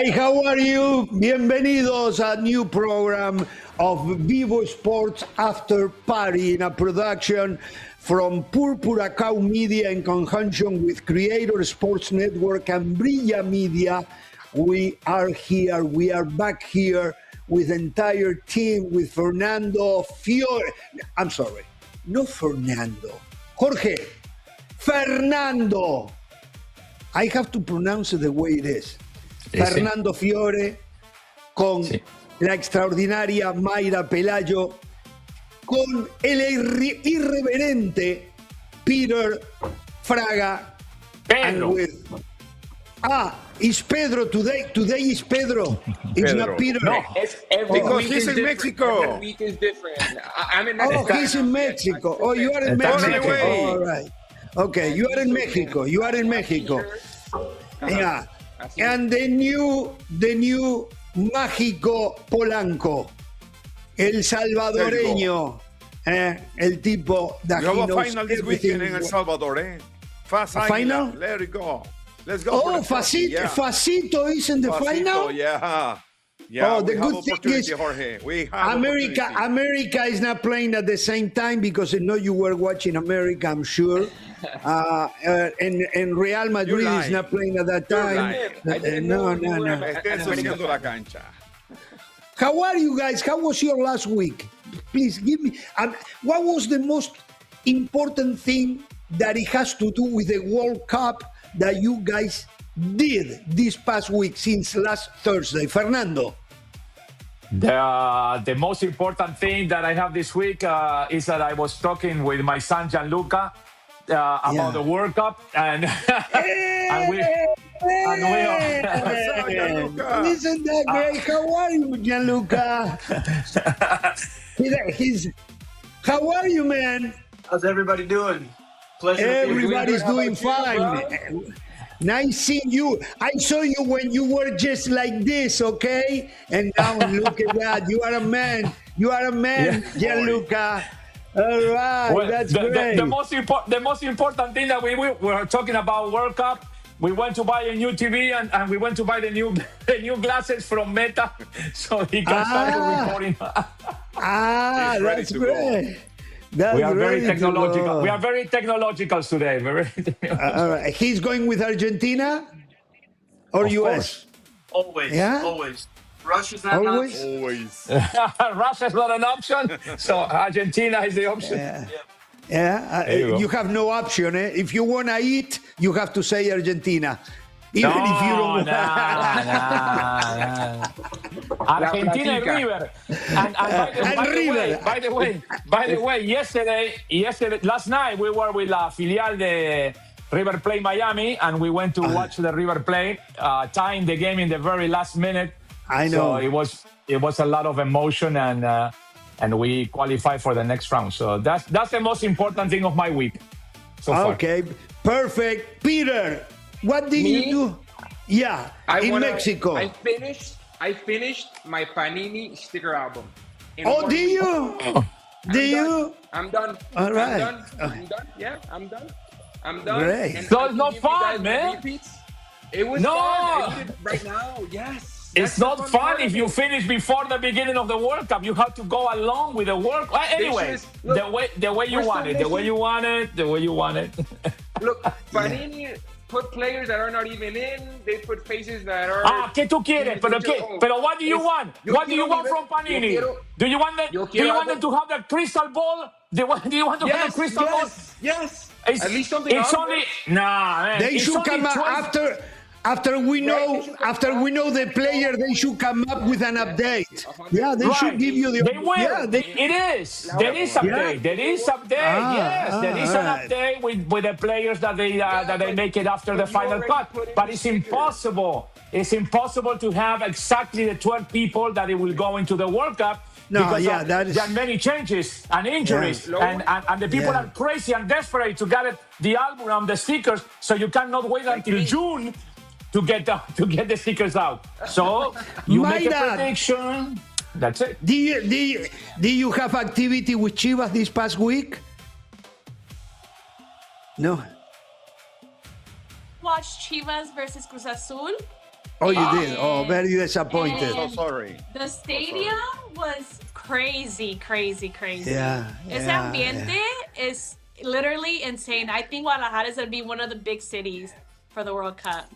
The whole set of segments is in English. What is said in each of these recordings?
Hi, how are you? Bienvenidos a new program of Vivo Sports After Party in a production from Purpura Cow Media in conjunction with Creator Sports Network and Brilla Media. We are here. We are back here with the entire team, with Fernando Fiore. I'm sorry, no Fernando. Jorge. Fernando. I have to pronounce it the way it is. Fernando Fiore, con la extraordinaria Mayra Pelayo, con el irreverente Peter Fraga. Pedro. Is Pedro today? Today is Pedro. It's not Peter. No, because he's in Mexico. Every week is different. I'm in Oh, Mexico. he's in Mexico. Oh, you are in Mexico. Mexico. All right. Okay, you are in Mexico. You are in Mexico. Yeah. And the new Mágico Polanco, el salvadoreño, el tipo de We have a final this weekend in El Salvador, eh? Fast final? Let it go. Let's go. Oh, Facito is in the final? Yeah. Oh, the we good have thing opportunity, is Jorge. We have America is not playing at the same time because I know you were watching America, I'm sure. And Real Madrid is not playing at that time. No. Estén ensuciando la cancha. How are you guys? How was your last week? Please give me. What was the most important thing that it has to do with the World Cup that you guys did this past week since last Thursday? Fernando. The most important thing that I have this week is that I was talking with my son Gianluca about the World Cup, and we Isn't that great? How are you, Gianluca? How are you, man? How's everybody doing? Pleasure. Everybody's doing fine. Nice seeing you. I saw you when you were just like this, okay? And now look at that. You are a man. You are a man, Gianluca. All right, well, that's great. The most important thing that we were talking about World Cup. We went to buy a new TV and we went to buy the new glasses from Meta, so he can start reporting. That's great. We are very technological. We are very technological today. All right. He's going with Argentina or Of US? Always. Yeah? Always. Russia's not an Always? option. Always. Russia's not an option, so Argentina is the option. Yeah. You have no option. If you want to eat, you have to say Argentina. Even No, if you don't. Argentina and River. And by the way, yesterday, last night we were with La Filial de River Plate Miami, and we went to watch the River Plate, tying the game in the very last minute. I know. So it was a lot of emotion, and we qualified for the next round. So that's the most important thing of my week so far. Okay, perfect. Peter, what did you do? Yeah, in Mexico. I finished my Panini sticker album. Oh, do you? I'm done. All right. I'm done. Yeah, I'm done. Great. And So I it's can not give you fun, guys man. repeats. It was No. fun. I need it right now. Yes. It's That's the not fun fun part if of you it. finish before the beginning of the World Cup. You have to go along with the World Cup. Anyway, the way you want it. Look, Panini put players that are not even in. They put faces that are. ¿Qué tú quieres? Pero what do you want? What do you want from Panini? Do you want them to have the crystal ball? Do you want to have the crystal ball? Yes. At least something. It's only man. They should come up after we know the player. They should come up with an update. Yeah, they should give you the. They will. Yeah, It is. There is update. There is update. Yes, there is an update with the players that they make it after the final cut. But it's impossible. It's impossible to have exactly the 12 people that it will go into the World Cup. No, because that is. there are many changes and injuries, and the people are crazy and desperate to get the album and the stickers. So you cannot wait until June to get the stickers out. So you make a prediction. That's it. Do you have activity with Chivas this past week? No. Watch Chivas versus Cruz Azul. Oh, you did? Oh, very disappointed. So sorry. The stadium was crazy. Yeah. Ese ambiente is literally insane. I think Guadalajara is going to be one of the big cities for the World Cup.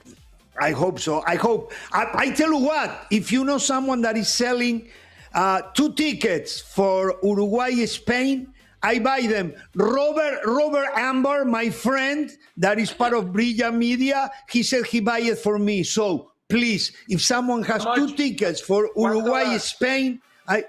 I hope so. I hope. I tell you what, if you know someone that is selling 2 tickets for Uruguay, Spain, I buy them. Robert Amber, my friend, that is part of Brilla Media, he said he buy it for me. So please, if someone has 2 tickets for Uruguay, Spain,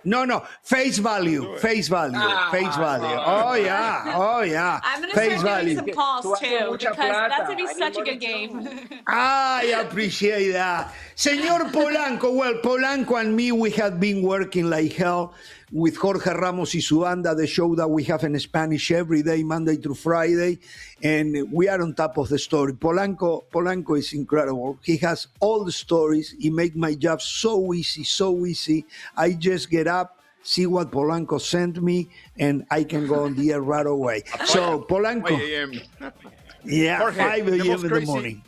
no, face value. Oh yeah. I'm gonna face start value. doing some calls too because that's gonna be such a good game. I appreciate that. Señor Polanco, well, Polanco and me, we have been working like hell with Jorge Ramos y su banda, the show that we have in Spanish every day, Monday through Friday, and we are on top of the story. Polanco is incredible. He has all the stories. He makes my job so easy. I just get up, see what Polanco sent me, and I can go on the air right away. So, Polanco. 5 a.m. Yeah, Jorge, 5 a.m. in the morning.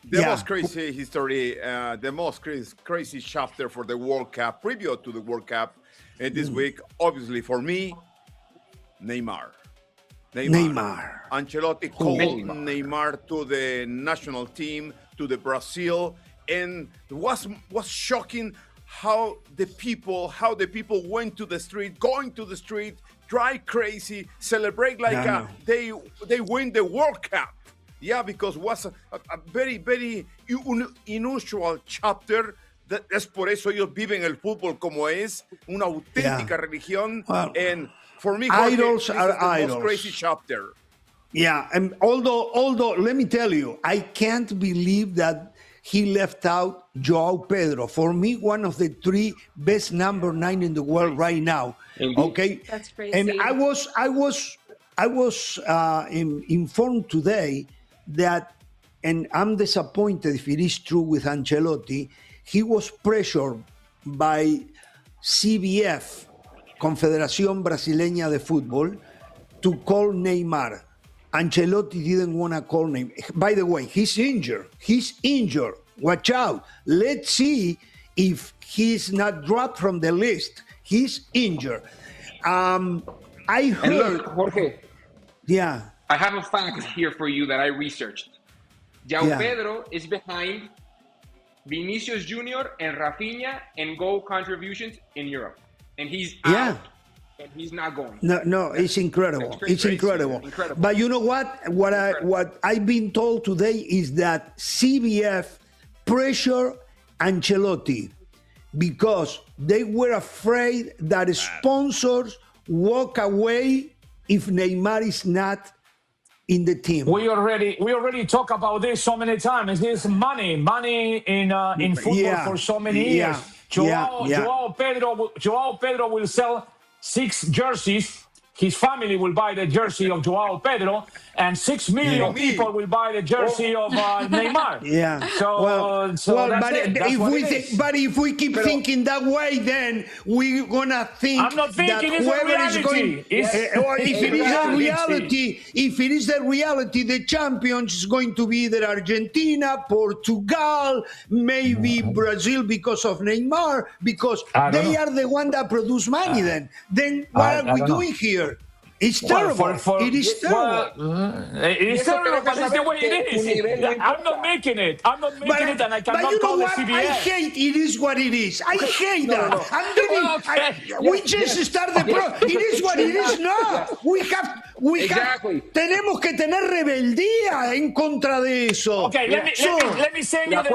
The most crazy history, the most crazy chapter for the World Cup, preview to the World Cup this week, obviously for me, Neymar. Ancelotti called Neymar to the national team, to the Brazil, and it was shocking how the people went to the street, going to the street, drive crazy, celebrate like they win the World Cup. Yeah, because it was a very, very unusual chapter. Es por eso ellos viven el fútbol como es, una auténtica religión. Well, and for me, Jorge, idols are the idols. Most crazy chapter. Yeah, and although let me tell you, I can't believe that he left out Joao Pedro. For me, one of the 3 best number 9 in the world right now. Okay, That's crazy. And I was informed today that, and I'm disappointed if it is true with Ancelotti, he was pressured by CBF, Confederación Brasileña de Fútbol, to call Neymar. Ancelotti didn't want to call Neymar. By the way, he's injured. Watch out. Let's see if he's not dropped from the list. He's injured. I heard... Look, Jorge. Yeah. I have a fact here for you that I researched. João Pedro is behind Vinicius Jr. and Rafinha in goal contributions in Europe. And he's out. And he's not going. No, it's incredible. It's incredible. But you know what? What I've been told today is that CBF pressure Ancelotti because they were afraid that sponsors walk away if Neymar is not in the team. We already talk about this so many times. This money in football for so many years. Joao Pedro will sell 6 jerseys. His family will buy the jersey of Joao Pedro, and 6 million people will buy the jersey of Neymar. Yeah. But if we keep thinking that way, then we're gonna think. I'm not thinking it's a reality. If it is the reality, the champions is going to be either Argentina, Portugal, maybe Brazil because of Neymar, because they are the one that produce money. Then what are we doing here? It's terrible. It is terrible. It is terrible, but it's the way it is. I'm not making it. And I cannot call the CBS. I hate it is what it is. I hate that. We just started the pro. It is what it is now. Tenemos que tener rebeldía en contra de eso. Okay, let me send you the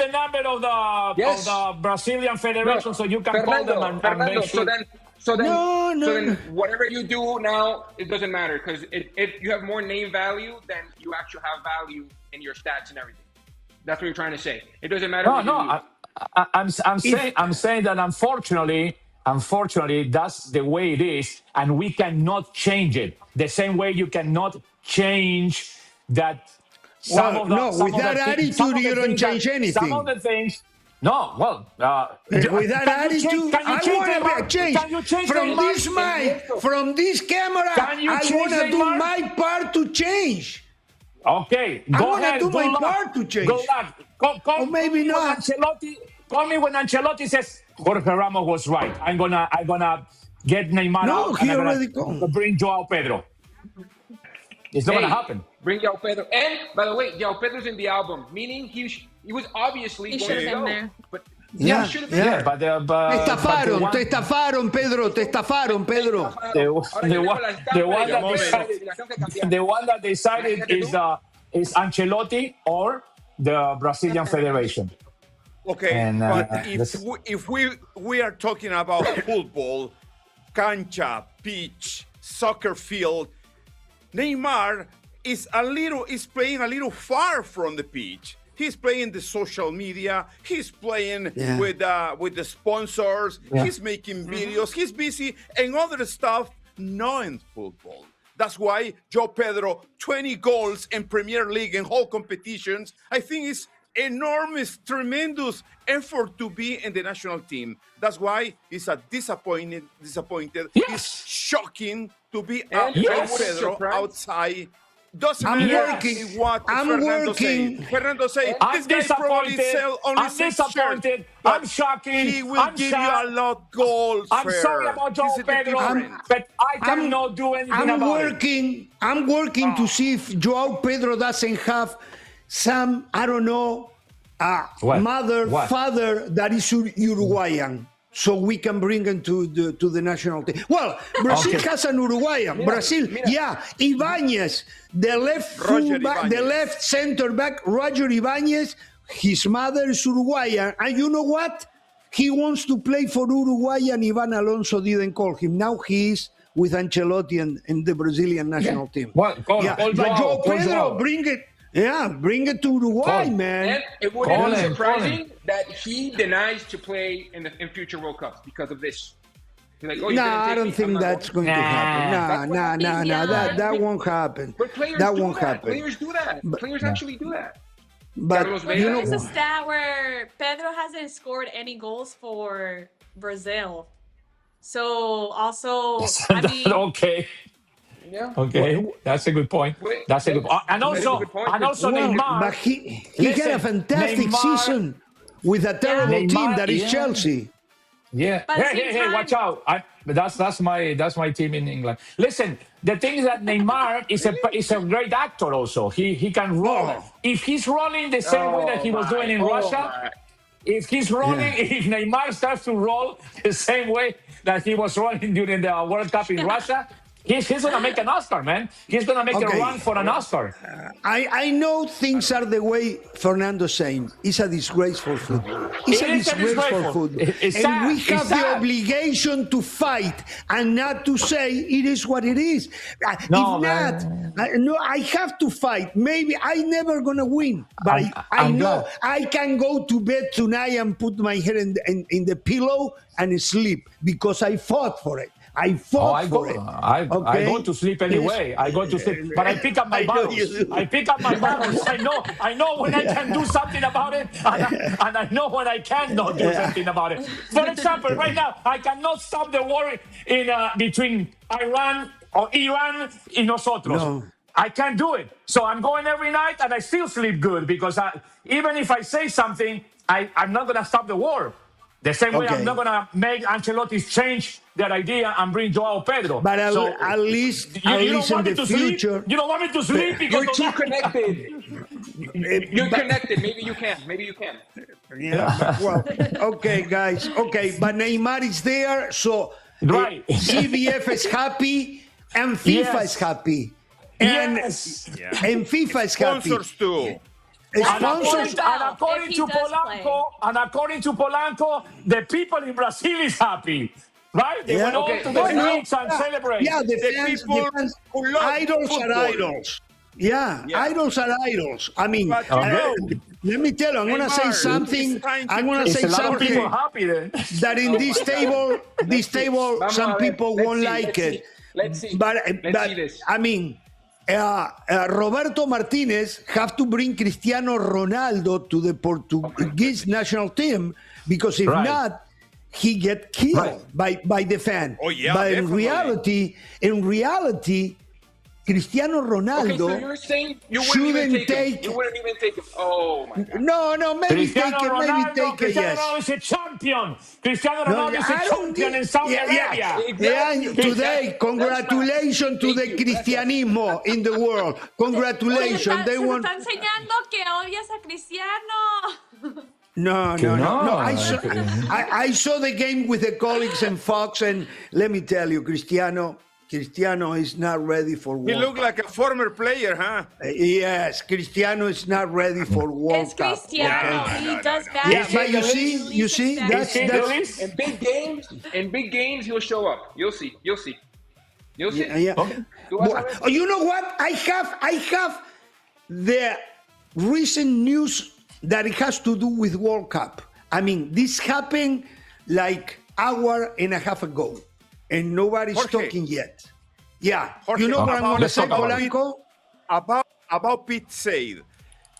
number of the Brazilian Federation so you can call them and make sure. So then whatever you do now, it doesn't matter because if you have more name value, then you actually have value in your stats and everything. That's what you're trying to say. It doesn't matter. I'm saying that unfortunately, that's the way it is, and we cannot change it. The same way you cannot change that. With that attitude, you don't change anything. Some of the things. No, with that attitude, I want to change from this mic, from this camera. I want to do my part to change. Okay, I'm go gonna ahead. do Good my luck. part to change. Good luck. Call Or maybe me when not. Call me when Ancelotti says Jorge Ramos was right. I'm gonna get Neymar No, out he and I'm already gonna called. bring Joao Pedro. It's not gonna happen. Bring Joao Pedro. And by the way, Joao Pedro's in the album, meaning he was obviously He going should to have been go. there. But Yeah, he should have been yeah. there. But Te the estafaron, Pedro, te estafaron, Pedro. the one that decided is Ancelotti or the Brazilian Federation. Okay, And, but let's- if we are talking about football, cancha, pitch, soccer field, Neymar is playing a little far from the pitch. He's playing the social media. He's playing with the sponsors. Yeah. He's making videos. He's busy and other stuff, not in football. That's why Joao Pedro, 20 goals in Premier League and whole competitions, I think is enormous, tremendous effort to be in the national team. That's why it's a disappointed. Yes. It's shocking to be And Joao yes. Pedro outside. Doesn't I'm matter working. what I'm Fernando working. say. Fernando say I'm this guy probably disappointed. sell only I'm 6 disappointed. shirts, but I'm shocking. He will I'm give shocked. you a lot of goals. I'm sorry about Joao This is the Pedro, difference. but I cannot do anything I'm about it. working. I'm working to see if Joao Pedro doesn't have some, I don't know, What? father that is Uruguayan, so we can bring him to the national team. Well, Brazil Okay. has an Uruguayan. Brazil, yeah, Ibanez, the left Roger fullback, the Ibanez. left center back, Roger Ibanez. His mother is Uruguayan, and you know what? He wants to play for Uruguay, and Ivan Alonso didn't call him. Now he is with Ancelotti and the Brazilian national team. What? Call But Joao, Joao call Pedro, Joao. bring it. Yeah, bring it to Uruguay, Call. man. And it would Call be him, surprising that he denies to play in future World Cups because of this. He's like, oh, you're No, gonna take I don't me, I'm think not that's going. going to Nah. happen. That's what No. happens. That won't happen. But players That do won't that. happen. Players do that. Players actually do that. But Carlos you Vela. know, There's a stat where Pedro hasn't scored any goals for Brazil. So also, I mean, Okay. Yeah. Okay, that's a good point. Wait, That's a good. And that is a also, good point. well, Neymar. but he had Listen, a fantastic Neymar- season with a terrible Neymar, team that is yeah. Chelsea. Yeah. But at the Hey, same watch time- out! That's my team in England. Listen, the thing is that Neymar is a great actor. Also, he can roll. Oh. If he's rolling the same way that he was doing in Russia, if he's rolling, if Neymar starts to roll the same way that he was rolling during the World Cup in Russia, he's gonna make an Oscar, man. He's gonna make a Okay. run for an Oscar. I know things are the way Fernando's saying. It's a disgrace for football. It's It a is a disgrace for disgraceful. football. It's and sad. we It's have the sad. obligation to fight and not to say it is what it is. No, if not, I have to fight. Maybe I'm never going to win. But I I'm know glad. I can go to bed tonight and put my head in the pillow and sleep because I fought for it. I fought for it. I go to sleep anyway. I go to sleep, but I pick up my I know battles. you do. I pick up my battles. I know when I can do something about it, and I know when I cannot do something about it. For example, right now I cannot stop the war in between Iran y nosotros. No. I can't do it. So I'm going every night, and I still sleep good because even if I say something, I'm not gonna stop the war. The same way Okay. I'm not going to make Ancelotti change their idea and bring Joao Pedro. But So, at least you in don't want me the to future. sleep? You don't want me to sleep because You're of too that? connected. You're connected. Maybe you can. Yeah, well, okay, guys. Okay, but Neymar is there, so Right. CBF is happy and FIFA Yes. is happy. And, Yes. and FIFA is happy. Sponsors too. Sponsors. If he does According to Polanco, the people in Brazil is happy. Right? They Yeah. went all Okay. to the Oh, no. streets and celebrate. Yeah, the people fans, who love idols are football. idols. Yeah, Yeah. idols are idols. I mean, But, let me tell you, I'm going to say Neymar something. is trying to I'm going to It's say a lot of something people happy then. that in this table, Vamos some a ver. people Let's won't see, like let's it. see. Let's see. But, Let's see this. I mean, Roberto Martinez have to bring Cristiano Ronaldo to the Portuguese national team because if Right. not, he get killed by the fan. Oh, yeah, but definitely. in reality, Cristiano Ronaldo Okay, so you're saying you wouldn't even shouldn't take him. You wouldn't even take him. Oh my God. No, maybe Cristiano take it, maybe Ronaldo, take it, Cristiano yes. Ronaldo is a champion. Cristiano No, Ronaldo is a I don't champion need- in Saudi yeah, Arabia. Yeah, today, congratulations to the Thank you. Cristianismo in the world. Oye, Congratulations. They se want. está enseñando que odias a Cristiano. No. I saw the game with the colleagues in Fox, and let me tell you, Cristiano is not ready for He World looked Cup. like a former player, huh? Yes, Cristiano is not ready for World It's Cup. Cristiano. okay? He does bad. Yeah, but you things. see, that's In big games, he'll show up. You'll see. yeah. Tú vas a ver. Oh, you know what? I have the recent news that it has to do with World Cup. I mean, this happened like hour and a half ago, and nobody's Jorge. talking yet. Yeah, Jorge, you know what I'm going to let's say, talk about it. Polanco? About Pete said,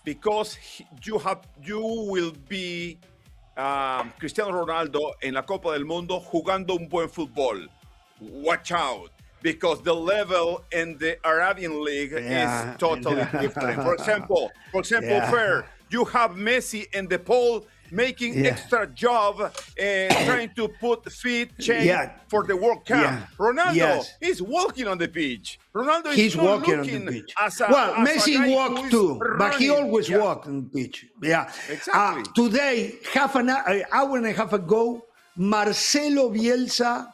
because you will be Cristiano Ronaldo en la Copa del Mundo jugando un buen fútbol. Watch out, because the level in the Arabian League Yeah. is totally different. For example, Yeah. Fer, you have Messi in the pole making Yeah. extra job trying to put feet change Yeah. for the World Cup. Yeah. Ronaldo Yes. is walking on the pitch. Ronaldo He's is not walking on looking the pitch. as a Well, as a Messi guy who walked is too, but he running. always Yeah. walked on the pitch. Yeah, Exactly. Today, half an hour and a half ago, Marcelo Bielsa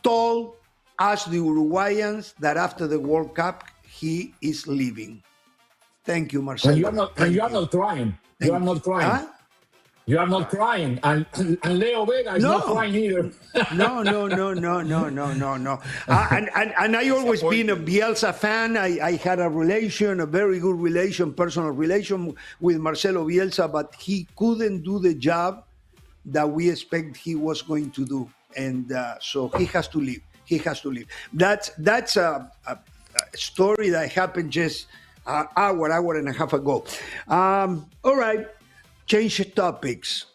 told us, the Uruguayans, that after the World Cup, he is leaving. Thank you, Marcelo. And you are not crying. You are not crying. Huh? You are not crying. And Leo Vega is not No. crying either. No. And I always been a Bielsa fan. I had a very good personal relation with Marcelo Bielsa, but he couldn't do the job that we expect he was going to do, and so he has to leave. That's a story that happened just an hour and a half ago. All right. Change topics.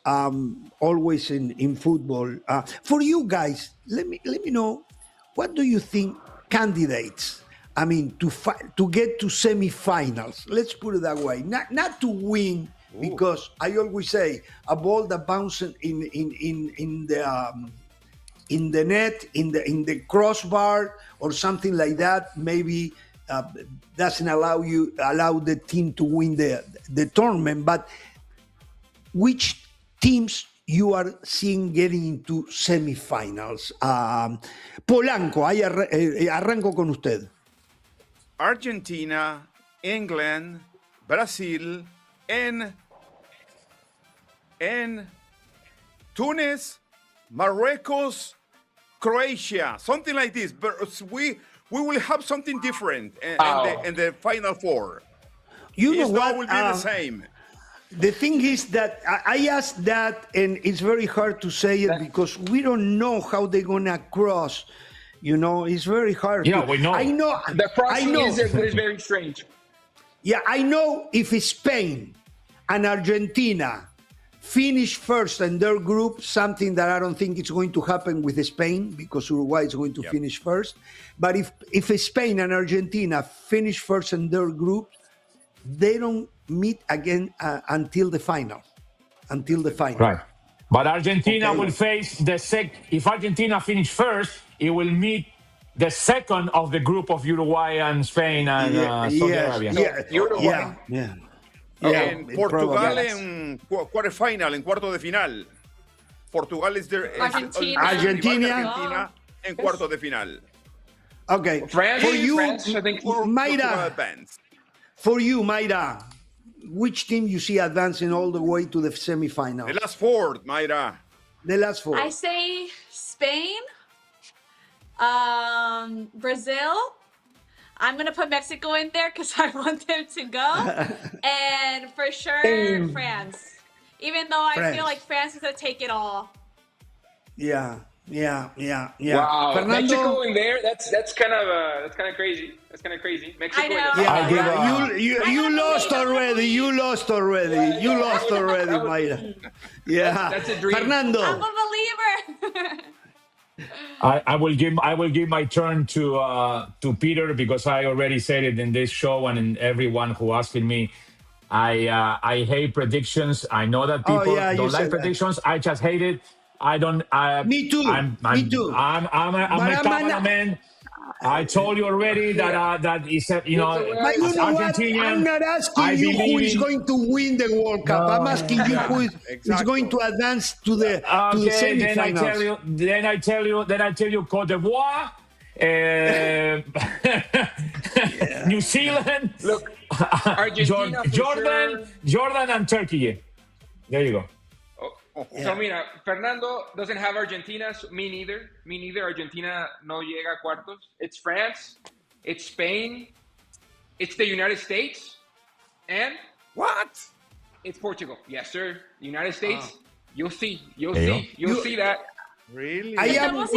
Always in football. For you guys, let me know, what do you think candidates? I mean, to get to semifinals. Let's put it that way. Not to win, because I always say a ball that bounces in the net, in the crossbar, or something like that, maybe doesn't allow the team to win the tournament. But which teams you are seeing getting into semifinals? Polanco, arranco con usted. Argentina, England, Brazil, and Tunis, Morocco, Croatia, something like this. But we will have something different in the final four. You know It's what? not will be the same. The thing is that I asked that, and it's very hard to say it because we don't know how they're gonna cross. You know, it's very hard. Yeah, we know. I know. The crossing I know. is very strange. Yeah, I know if Spain and Argentina finish first in their group, something that I don't think it's going to happen with Spain, because Uruguay is going to finish first. But if Spain and Argentina finish first in their group, they don't meet again until the final. Right. But Argentina will face if Argentina finish first, it will meet the second of the group of Uruguay and Spain and Saudi Arabia. Uruguay. En Portugal probably. en quarterfinal, en cuarto de final. Portugal is there. Argentina. En cuarto de final. Okay. France, For you, I think. Mayra, Advance. for you, Mayra, which team you see advancing all the way to the semifinal? The last four, Mayra. The last four. I say Spain, Brazil. I'm going to put Mexico in there because I want them to go. And for sure, France. Even though I feel like France is going to take it all. Yeah. Wow, Fernando? Mexico in there. That's kind of crazy. That's kind of crazy. Mexico. I know. Yeah, I you don't lost believe, I don't already. believe. You lost already, Mayra. Yeah. That's a dream. Fernando. I'm a believer. I will give my turn to Peter because I already said it in this show and in everyone who asking me. I hate predictions. I know that people don't like predictions. I just hate it. I don't. Me too. Me too. I'm a cameraman. I told you already that is But you know Argentinian. what? I'm not asking you who is going to win the World Cup. I'm asking you who is going to advance to the semifinals. Then I tell you, Cote d'Ivoire, New Zealand, Look, Argentina, Jordan, and Turkey. There you go. So mira, Fernando doesn't have Argentina. So me neither. Argentina no llega a cuartos. It's France. It's Spain. It's the United States. And What? it's Portugal. Yes, sir. United States. You'll see. You'll see that. Really? I am with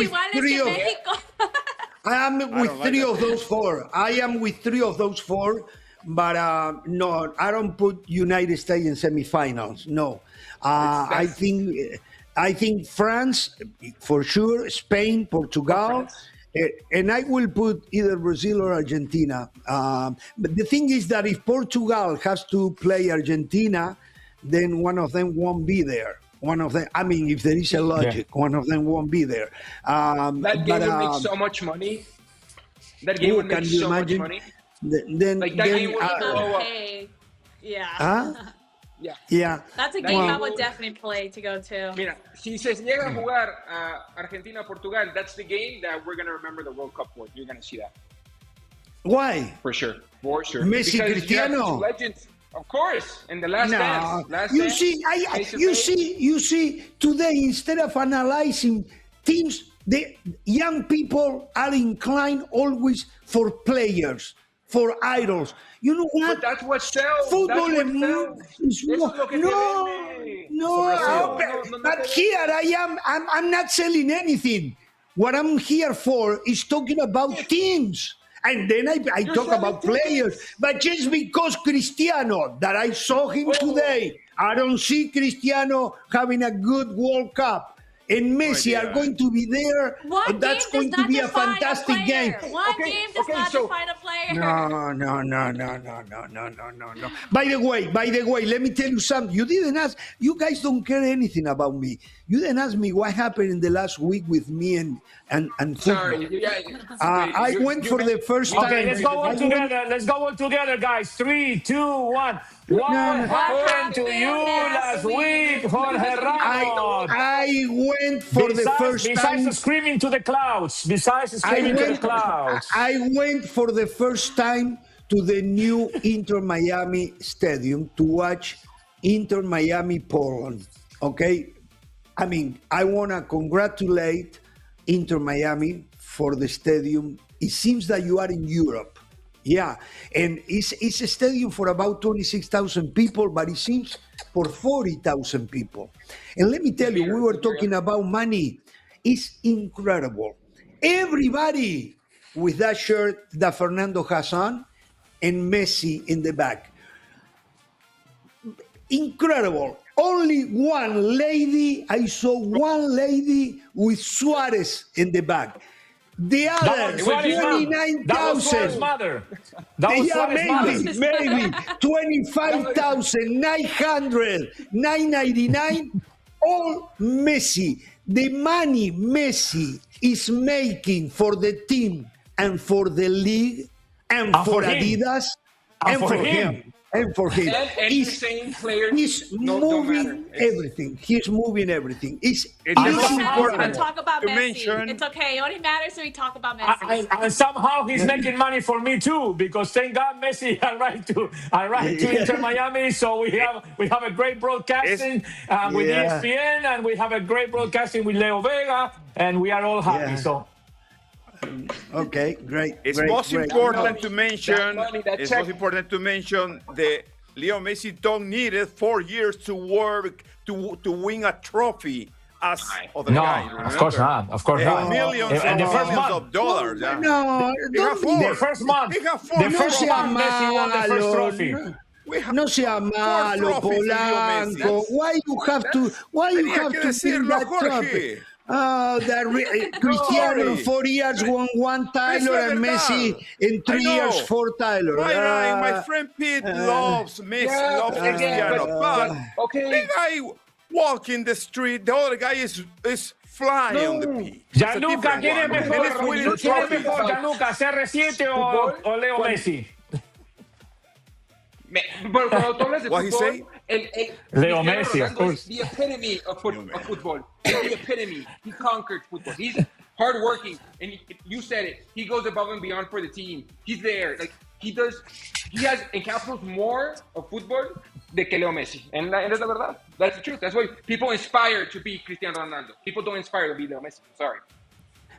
three of those four. I am with three of those four, but no, I don't put United States in semifinals. No, I think France for sure, Spain, Portugal, and I will put either Brazil or Argentina. But the thing is that if Portugal has to play Argentina, then one of them won't be there. One of them, I mean, if there is a logic, one of them won't be there. That game would make so much money. That game would make so much money. Then game would blow up. Yeah. Huh? Yeah. That's a game I would definitely play to go to. Mira, si se llega a jugar Argentina-Portugal, that's the game that we're going to remember the World Cup for. You're going to see that. Why? For sure. Messi, because Cristiano. Legends, of course, in the last dance. You see, today instead of analyzing teams, the young people are inclined always for players, for idols. You know what? But that's what sells. Football But here I'm not selling anything. What I'm here for is talking about teams. And then I talk about players. But just because Cristiano, that I saw him today, I don't see Cristiano having a good World Cup. And Messi are going to be there. That's going to be a fantastic game. One game does not define a player. No. By the way, let me tell you something. You didn't ask. You guys don't care anything about me. You didn't ask me what happened in the last week with me and football. Sorry. I went for the first time. Okay, let's go all together. Let's go all together, guys. 3, 2, 1. What happened to you last week, Jorge Ramos? I went for the first time. Besides screaming to the clouds. I went for the first time to the new Inter Miami Stadium to watch Inter Miami Poland. Okay? I mean, I want to congratulate Inter Miami for the stadium. It seems that you are in Europe. Yeah, and it's a stadium for about 26,000 people, but it seems for 40,000 people. And let me tell you, we were talking about money. It's incredible. Everybody with that shirt that Fernando has on and Messi in the back. Incredible. Only one lady, I saw one lady with Suarez in the back. The other 29,000. That was Suarez's mother. Maybe 25,900, 999. All Messi. The money Messi is making for the team and for the league and for Adidas and for him. And for him, he's moving everything. He's moving everything. It's important to talk about Messi. It's okay. It only matters when we talk about Messi. And somehow he's making money for me too, because thank God Messi arrived to Inter Miami. So we have a great broadcasting with ESPN, and we have a great broadcasting with Leo Vega, and we are all happy. So. Okay, great. It's most important to mention the Leo Messi don't need 4 years to work to win a trophy as other guys. Of course not. Millions and millions of dollars. No, the first month. Messi won the first trophy. No sea malo, Polanco. Why you have to feel that trophy? Cristiano in 4 years won 1 title and Messi in 3 years 4 titles. Mayra, my friend Pete loves Messi, loves Cristiano, but the guy walking the street, the other guy is flying on the pitch. Gianluca, ¿quién es mejor? Gianluca, CR7 o Leo Messi? Pero cuando tú hablas de fútbol, Leo Messi, of course. The epitome of football. He's the epitome. He conquered football. He's hardworking, and you said it. He goes above and beyond for the team. He's there. Like he has encapsulates more of football de que Leo Messi. And that's la verdad. That's the truth. That's why people inspire to be Cristiano Ronaldo. People don't inspire to be Leo Messi. I'm sorry.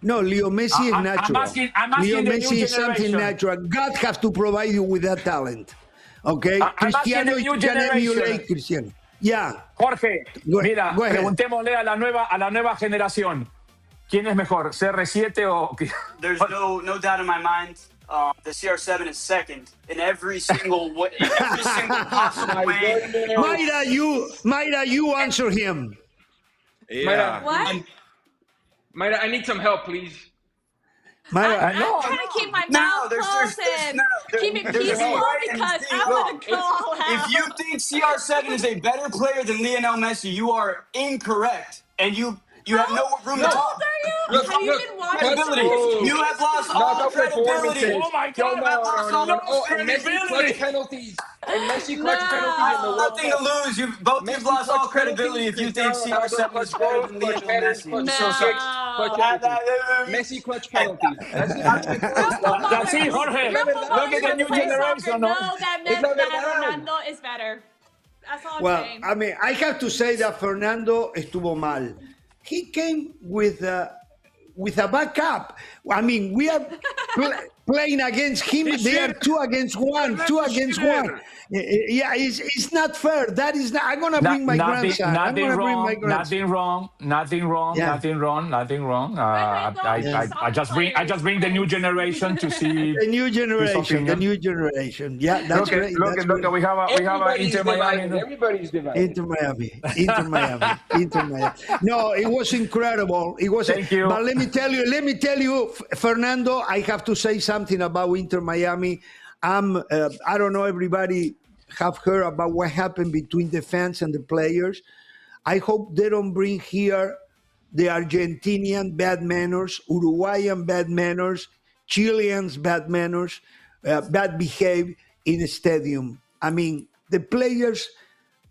No, Leo Messi is natural. I'm asking Leo Messi is something natural. God has to provide you with that talent. Okay, Cristiano, you can emulate Cristiano. Yeah. Jorge, mira, preguntémosle a la nueva generación. ¿Quién es mejor, CR7 o? There's no doubt in my mind. The CR7 is second in every single way, every single possible way. Mayra, you answer him. Yeah. What? Mayra, I need some help, please. Mayra, I'm trying to keep my mouth closed and keep it peaceful because I want to go all out. If you think CR7 is a better player than Lionel Messi, you are incorrect, and you have no room to How talk. old are you? Have you been watching? Credibility. You have lost all credibility. Oh my God! You have lost all And Messi clutch penalties. And Messi clutch penalties in the World Nothing to lose. You've lost all credibility if you think CR7 is better than Lionel Messi. Messi clutch penalties. That's it, Jorge. Look at the new generation. No, that Fernando is better. That's all I'm saying. I mean, I have to say that Fernando estuvo mal. He came with a backup. I mean, we are playing against him. They are 2 against 1. 2 against 1. Yeah, it's not fair. That is not. I'm gonna bring my grandson. Nothing wrong. I just bring the new generation to see the new generation. Yeah, that's great. Look, we have a Inter Miami. Everybody's divided. Inter Miami. No, it was incredible. It was. Thank you. But let me tell you, Fernando. I have to say something about Inter Miami. I don't know. Everybody have heard about what happened between the fans and the players. I hope they don't bring here the Argentinian bad manners, Uruguayan bad manners, Chileans bad manners, bad behavior in a stadium. I mean, the players,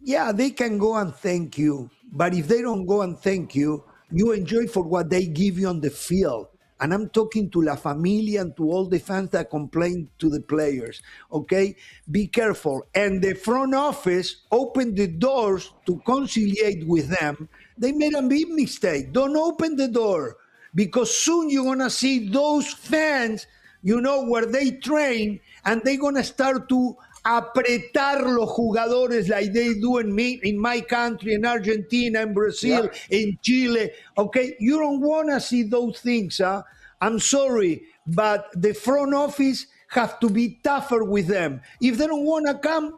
yeah, they can go and thank you, but if they don't go and thank you, you enjoy for what they give you on the field. And I'm talking to La Familia and to all the fans that complain to the players, okay? Be careful. And the front office opened the doors to conciliate with them. They made a big mistake. Don't open the door because soon you're going to see those fans, where they train, and they're going to start to apretar los jugadores like they do in my country, in Argentina, in Brazil, in Chile. Okay, you don't want to see those things. Huh? I'm sorry, but the front office have to be tougher with them. If they don't want to come,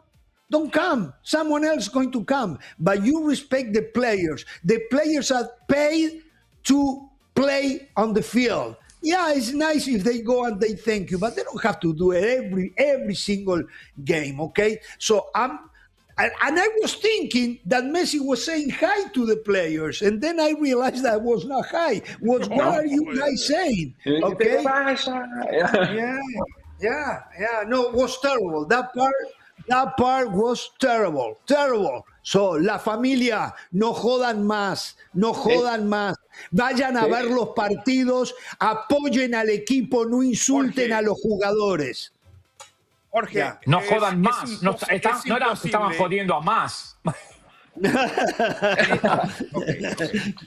don't come. Someone else is going to come. But you respect the players. The players are paid to play on the field. Yeah, it's nice if they go and they thank you, but they don't have to do it every single game, okay? So I was thinking that Messi was saying hi to the players, and then I realized that was not hi. What are you guys saying? Okay? Yeah. No, it was terrible. That part was terrible. So, La Familia, no jodan más. Vayan a ver los partidos, apoyen al equipo, no insulten a los jugadores. Jorge, no jodan más. Estaban jodiendo a más.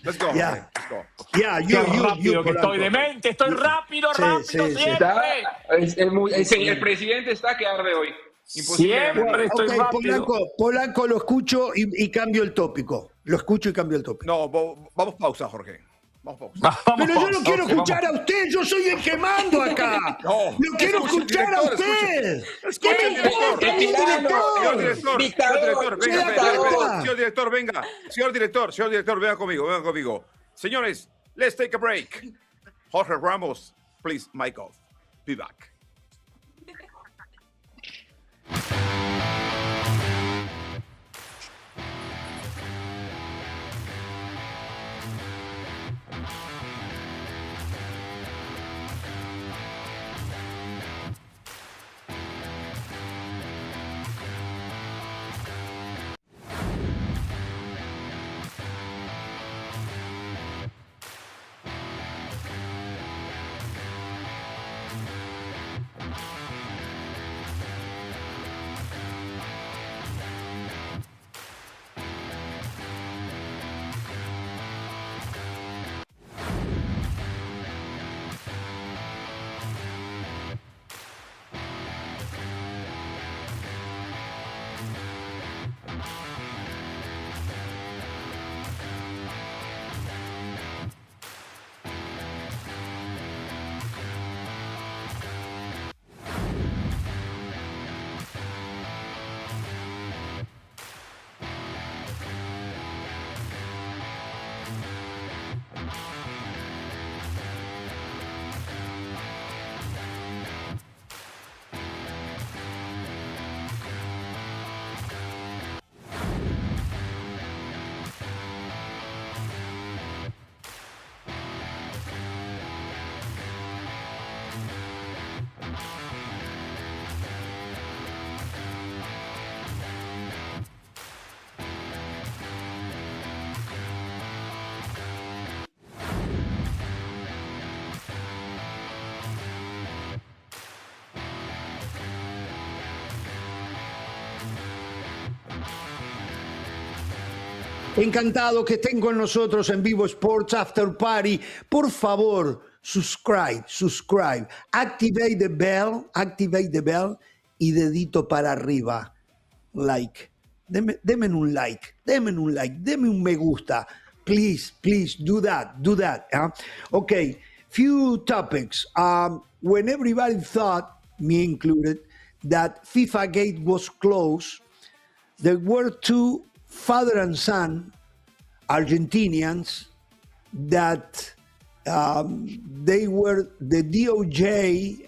Let's go. Yeah. Let's go. Yeah, rápido que estoy demente, estoy rápido siempre. El presidente está que arde hoy. Siempre estoy rápido. Polanco, lo escucho y cambio el tópico. No, vamos pausa, Jorge. Vamos pausa. Pero yo no quiero escuchar a usted, yo soy el que mando acá. No quiero escuchar a usted. ¿Qué me importa, Señor director, venga conmigo. Señores, Let's take a break. Jorge Ramos, please, mic off. Be back. Encantado que estén con nosotros en Vivo Sports After Party. Por favor, subscribe. Activate the bell y dedito para arriba. Like. Deme un like. Deme un me gusta. Please, do that. Okay, few topics. When everybody thought, me included, that FIFA Gate was closed, there were two father and son Argentinians that they were the DOJ,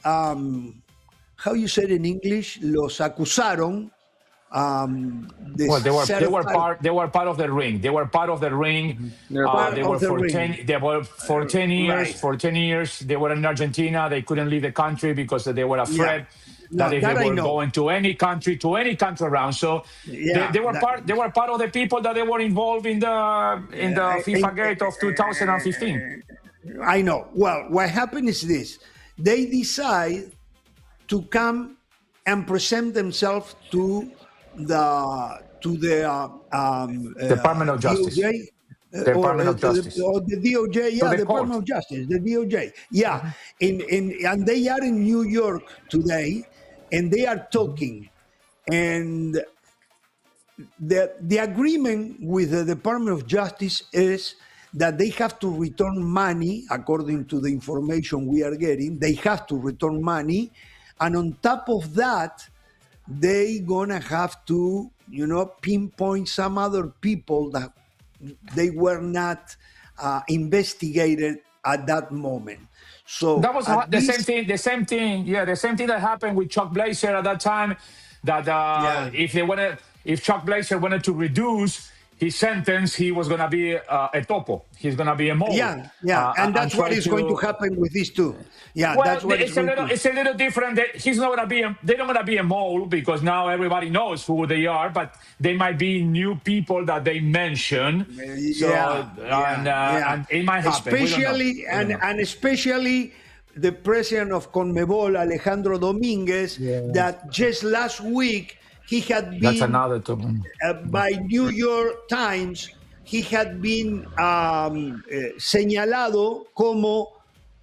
how you say it in English, los acusaron. Well, they were part of the ring. They were part of the ring. They were for 10 years. Right. For 10 years, they were in Argentina. They couldn't leave the country because they were afraid that if they were going to any country around. So they were part of the people that they were involved in the FIFA Gate of 2015. I know. Well, what happened is this: they decide to come and present themselves to the Department of Justice. DOJ, Department of Justice. Or the DOJ, the Department of Justice, the DOJ. Yeah, and they are in New York today, and they are talking. And the agreement with the Department of Justice is that they have to return money, according to the information we are getting. They have to return money, and on top of that, they gonna have to, pinpoint some other people that they were not investigated at that moment. So that was the same thing. Yeah, the same thing that happened with Chuck Blazer at that time. That if Chuck Blazer wanted to reduce his sentence, he was gonna be a topo. He's gonna be a mole. And that's what is going to happen with these two. Yeah, well, that's what it's a little different. He's not gonna be. They're not gonna be a mole because now everybody knows who they are. But they might be new people that they mention. And it might happen. Especially especially the president of CONMEBOL, Alejandro Dominguez, that just last week he had been by New York Times. He had been señalado como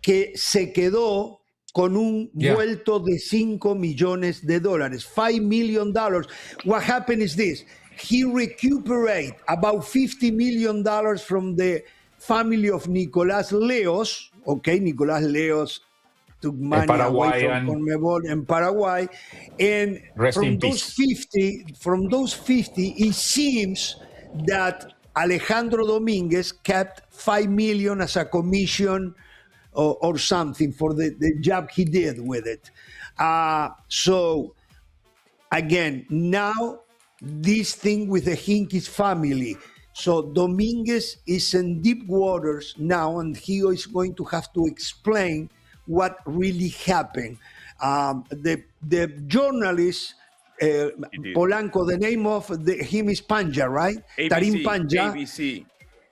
que se quedó con un vuelto de $5 millones. $5 million. What happened is this: he recuperated about $50 million from the family of Nicolás Leos. Okay, Nicolás Leos took money away from CONMEBOL in Paraguay, and from those 50, it seems that Alejandro Dominguez kept $5 million as a commission or something for the job he did with it. So again, now this thing with the Hinkis family. So Dominguez is in deep waters now, and he is going to have to explain what really happened. The journalist, Polanco, the name of him is Panja, right? ABC, Tarim Panja. ABC.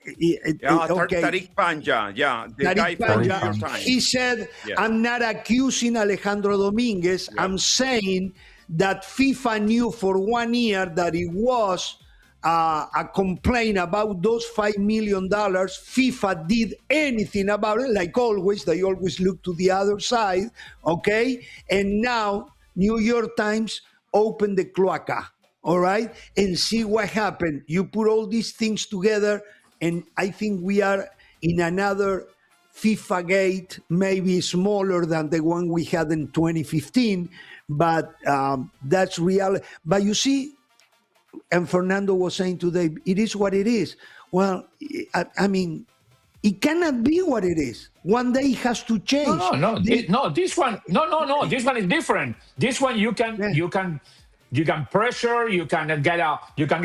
Okay. Tariq Panja, the Tariq guy from New Panja, York Times. he said, I'm not accusing Alejandro Dominguez. I'm saying that FIFA knew for 1 year that it was a complaint about those $5 million. FIFA did anything about it, like always. They always look to the other side, okay? And now New York Times opened the cloaca, all right? And see what happened. You put all these things together, and I think we are in another FIFA gate, maybe smaller than the one we had in 2015, but that's real. But you see, and Fernando was saying today, it is what it is. Well, I mean, it cannot be what it is. One day it has to change. This one is different. This one you can pressure. You can get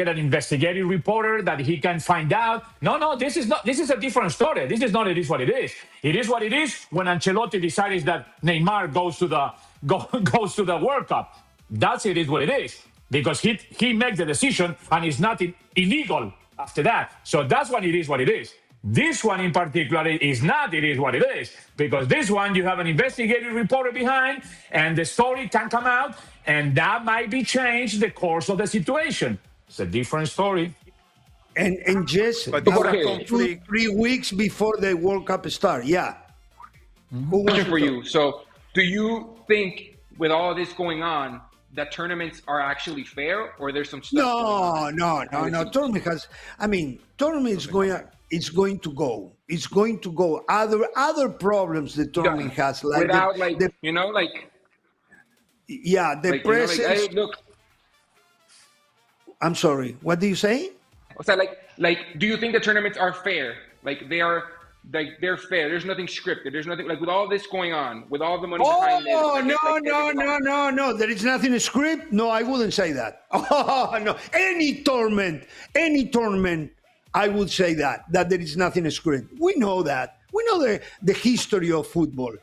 an investigative reporter that he can find out. This is a different story. This is not. It is what it is. It is what it is when Ancelotti decides that Neymar goes to the World Cup. That's it is what it is, because he makes the decision and it's not illegal after that. So that's when it is what it is. This one in particular is not. It is what it is, because this one you have an investigative reporter behind, and the story can come out, and that might be changed the course of the situation. It's a different story. And just But 3 weeks before the World Cup start, yeah. Question for you. So, do you think with all this going on that tournaments are actually fair, or there's some stuff? No. Tournament has. I mean, tournament is going. It's going to go. It's going to go. Other problems the tournament has, like without the press. hey, look. I'm sorry. What do you say? So do you think the tournaments are fair? They're fair. There's nothing scripted. There's nothing with all this going on, with all the money behind it. No. There is nothing in script. No, I wouldn't say that. Oh no. Any tournament, I would say that there is nothing in script. We know that. We know the history of football.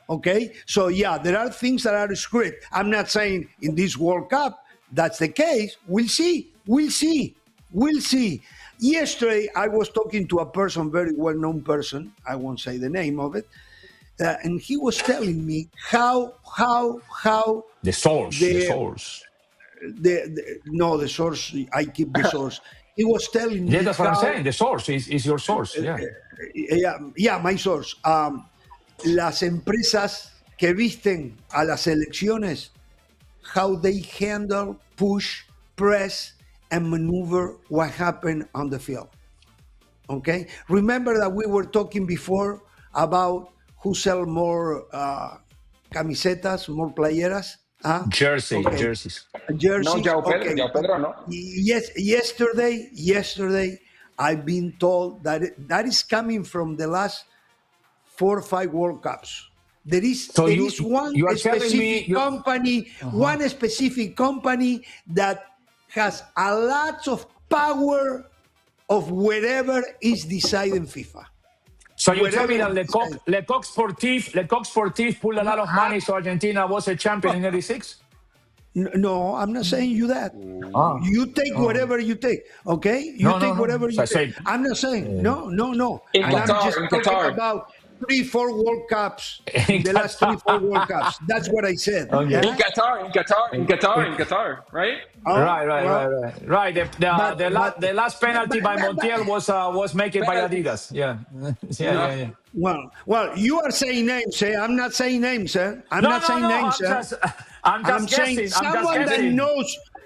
Okay? So yeah, there are things that are script. I'm not saying in this World Cup that's the case. We'll see. Yesterday, I was talking to a person, very well-known person. I won't say the name of it. And he was telling me how the source. The source. I keep the source. He was telling me. Yeah, that's what I'm saying. The source is your source. Yeah, my source. Las empresas que visten a las elecciones, how they handle, push, press, and maneuver what happened on the field. Okay? Remember that we were talking before about who sell more camisetas, more playeras? Jerseys. Jerseys. No, Pedro, no. Yes, yesterday, I've been told that is coming from the last 4 or 5 World Cups. There is one specific company that has a lot of power of wherever is deciding FIFA. So you tell me that Le Coq Sportif pulled a lot of money so Argentina was a champion in '86? No, I'm not saying you that. You take whatever you take, okay? Whatever you take. I'm not saying, no. In I'm just Qatar. talking about 3-4 World Cups, the last 3-4 World Cups. That's what I said. Okay. Yeah? In Qatar, right? Right. The last penalty by Montiel was made by Adidas. Yeah. Well, you are saying names, eh? I'm not saying names, eh? I'm saying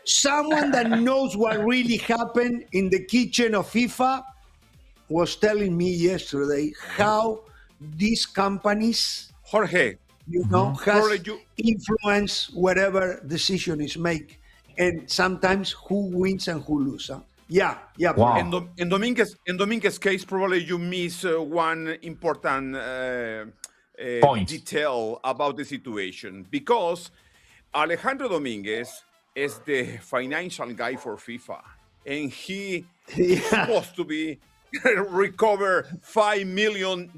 someone that knows what really happened in the kitchen of FIFA was telling me yesterday how these companies, Jorge, has influence whatever decision is made, and sometimes who wins and who loses. Yeah. Wow. In Dominguez's case, probably you miss one important Point. detail about the situation, because Alejandro Dominguez is the financial guy for FIFA, and he is supposed to be recover $5 million.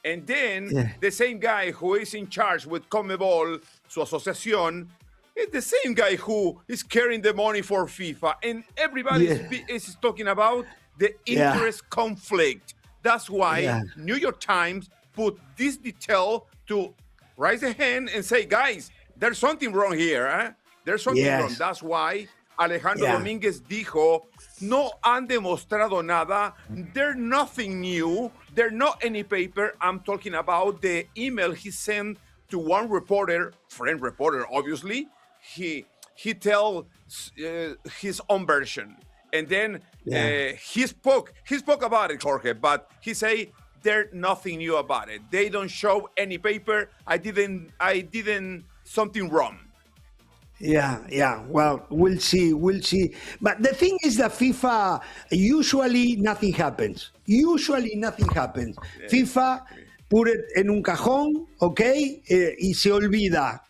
And then the same guy who is in charge with Conmebol, su asociación, is the same guy who is carrying the money for FIFA. And everybody is talking about the interest conflict. That's why New York Times put this detail to raise a hand and say, guys, there's something wrong here. Eh? There's something wrong. That's why Alejandro Domínguez dijo, no han demostrado nada. There's nothing new. There's not any paper. I'm talking about the email he sent to one reporter, friend reporter, obviously. He tells his own version. And then he spoke about it, Jorge, but he say there's nothing new about it. They don't show any paper. I didn't something wrong. Yeah. Well, we'll see. But the thing is that FIFA, usually nothing happens. FIFA put it en un cajón, ¿ok? Y se olvida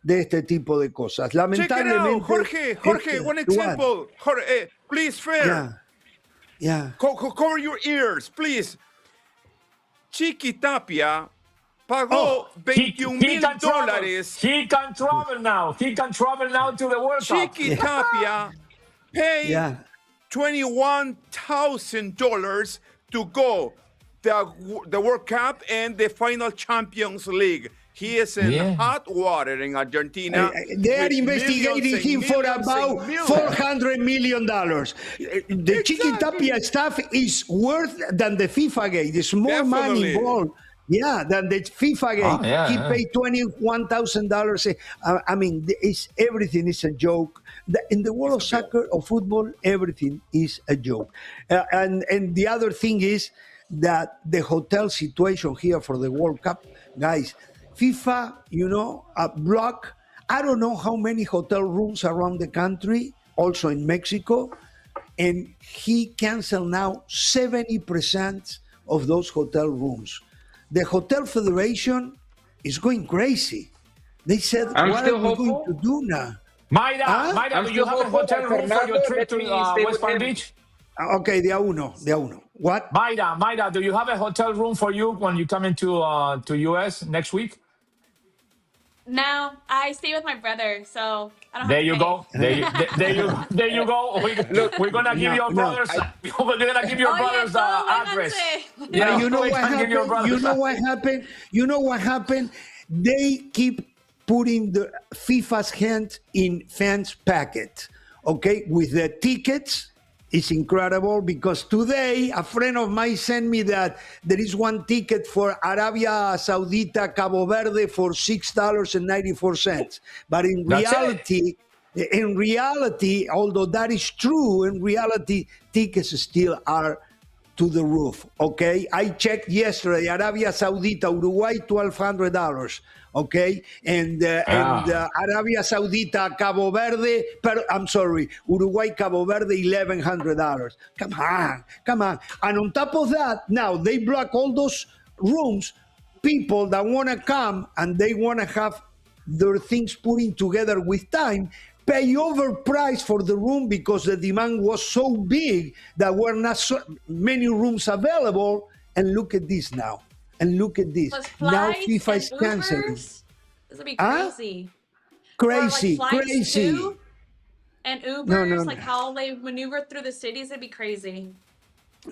de este tipo de cosas. Lamentablemente. Jorge, one example. Jorge, please, Fer. Yeah. Cover your ears, please. Chiqui Tapia pagó $21,000. He can travel now. He can travel now to the World Cup. Chiqui Tapia paid $21,000 to go the World Cup and the final Champions League. He is in hot water in Argentina. They are investigating him for about $400 million. The Chiqui Tapia stuff is worth than the FIFA gate. There's more money involved. Yeah, than the FIFA game. He paid $21,000. I mean, everything is a joke. In the world of soccer or football, everything is a joke. And the other thing is that the hotel situation here for the World Cup, guys, FIFA, block, I don't know how many hotel rooms around the country, also in Mexico, and he canceled now 70% of those hotel rooms. The Hotel Federation is going crazy. They said, what are we going to do now? Mayra, do you have a hotel room for your trip to West Palm Beach? Okay, de a uno. What? Mayra, do you have a hotel room for you when you come into US next week? No, I stay with my brother, so I don't There have you to go. There you go. We're gonna give your brothers. We're gonna give your brothers address. Yeah, you know what happened? You know what happened? They keep putting the FIFA's hand in fans' packet. Okay, with the tickets. It's incredible because today a friend of mine sent me that there is one ticket for Arabia Saudita, Cabo Verde for $6.94. But in reality, although that is true, in reality, tickets still are to the roof. Okay, I checked yesterday. Arabia Saudita, Uruguay, $1,200. Okay, and Arabia Saudita, Cabo Verde, Uruguay, Cabo Verde, $1,100. Come on. And on top of that, now they block all those rooms. People that want to come and they want to have their things putting together with time, pay overpriced for the room because the demand was so big that were not so many rooms available. And look at this now. And look at this. Now FIFA is canceling. This would be crazy. Crazy. Too, and Ubers, like how they maneuver through the cities, it'd be crazy.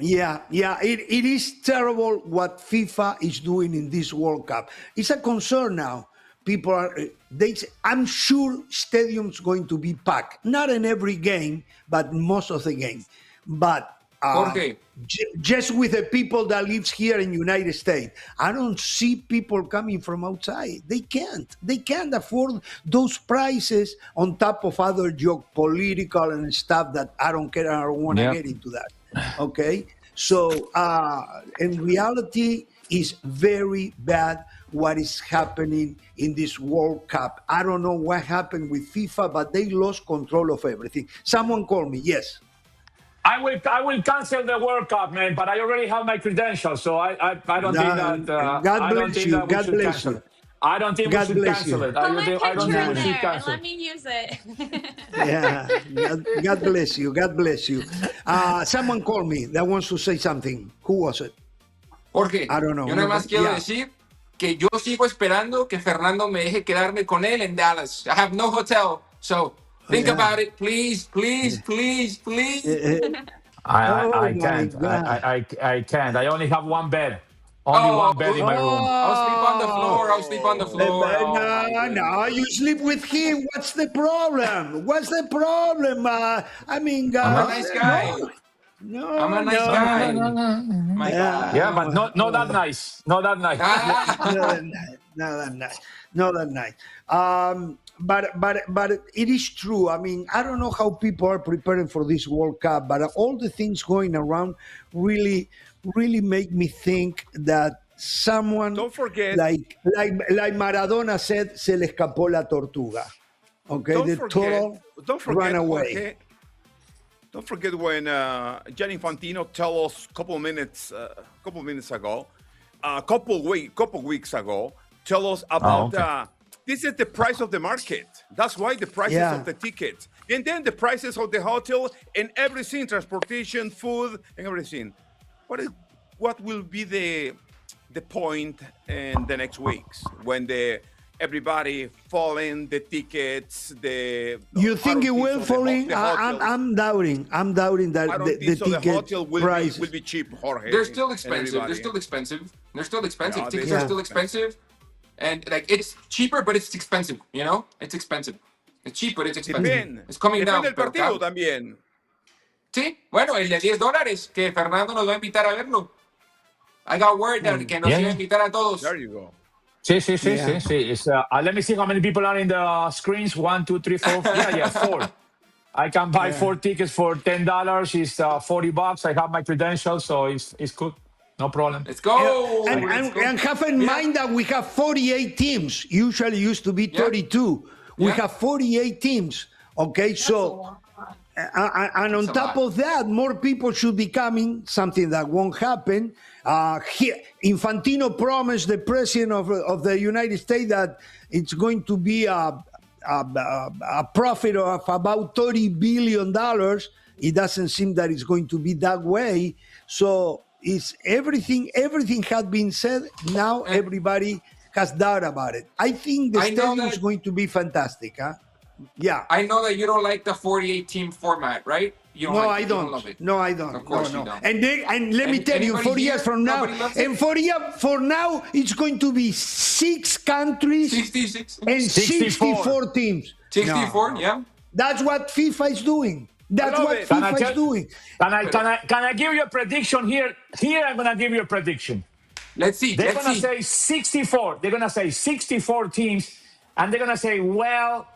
Yeah. It is terrible what FIFA is doing in this World Cup. It's a concern now. People are, I'm sure stadiums going to be packed. Not in every game, but most of the game. But just with the people that lives here in United States, I don't see people coming from outside. They can't afford those prices on top of other political and stuff that I don't care. I don't want to get into that. Okay. So in reality, is very bad what is happening in this World Cup. I don't know what happened with FIFA, but they lost control of everything. Someone call me, yes. I will cancel the World Cup, man. But I already have my credentials, so I don't think that. God bless you. God bless you. I don't think we should cancel it. Put my I don't picture think in we should there and cancel let it. me use it. Yeah, God bless you. God bless you. Someone called me that wants to say something. Who was it? Jorge, I don't know. yo nada más quiero decir que yo sigo esperando que Fernando me deje quedarme con él en Dallas. I have no hotel, so think about it, please, please, please, please. I can't. I can't. I only have one bed. Only one bed in my room. I'll sleep on the floor. I'll sleep on the floor. No, you sleep with him. What's the problem? What's the problem? I mean, I'm a nice guy. No, I'm a nice guy. My God. Yeah, but not that nice. Not that nice. Not that nice. But it is true. I mean, I don't know how people are preparing for this World Cup, but all the things going around really make me think that someone, don't forget, like Maradona said, se le escapó la tortuga. Okay, don't forget, run away. Jorge, don't forget when Gianni Infantino tell us a couple minutes ago, a couple weeks ago, tell us about this is the price of the market. That's why the prices of the tickets, and then the prices of the hotel and everything, transportation, food, and everything. What will be the point in the next weeks when everybody falling the tickets? You think it will fall in? I'm doubting. I'm doubting that the ticket the hotel price will be cheap, Jorge. They're still expensive. Tickets are still expensive. And like it's cheaper, but it's expensive. You know, it's expensive. It's cheap, but it's expensive. It's coming down. Depende del partido también. Sí, bueno, el de $10 que Fernando nos va a invitar a verlo. I got word that que nos iba a invitar a todos. There you go. Sí. It's, let me see how many people are in the screens. 1, 2, 3, 4. Yeah, 4. I can buy 4 tickets for $10. It's $40. I have my credentials, so it's good. No problem. Let's go. And have in mind that we have 48 teams. Usually used to be 32. We have 48 teams. Okay, so and on top of that, more people should be coming. Something that won't happen. Infantino promised the president of the United States that it's going to be a profit of about $30 billion. It doesn't seem that it's going to be that way. So it's everything has been said. Now everybody has doubt about it. I think the stadium is going to be fantastic. Yeah. I know that you don't like the 48-team format, right? I don't. Love it. No, I don't. Of course no. you don't. And let me tell you, 4 years from now, and 4 years from now, it's going to be 6 countries 66 and 64 teams. 64, yeah. That's what FIFA is doing. That's what FIFA is doing. Can I give you a prediction here? Here, I'm going to give you a prediction. Let's see. They're going to say 64. They're going to say 64 teams, and they're going to say, well,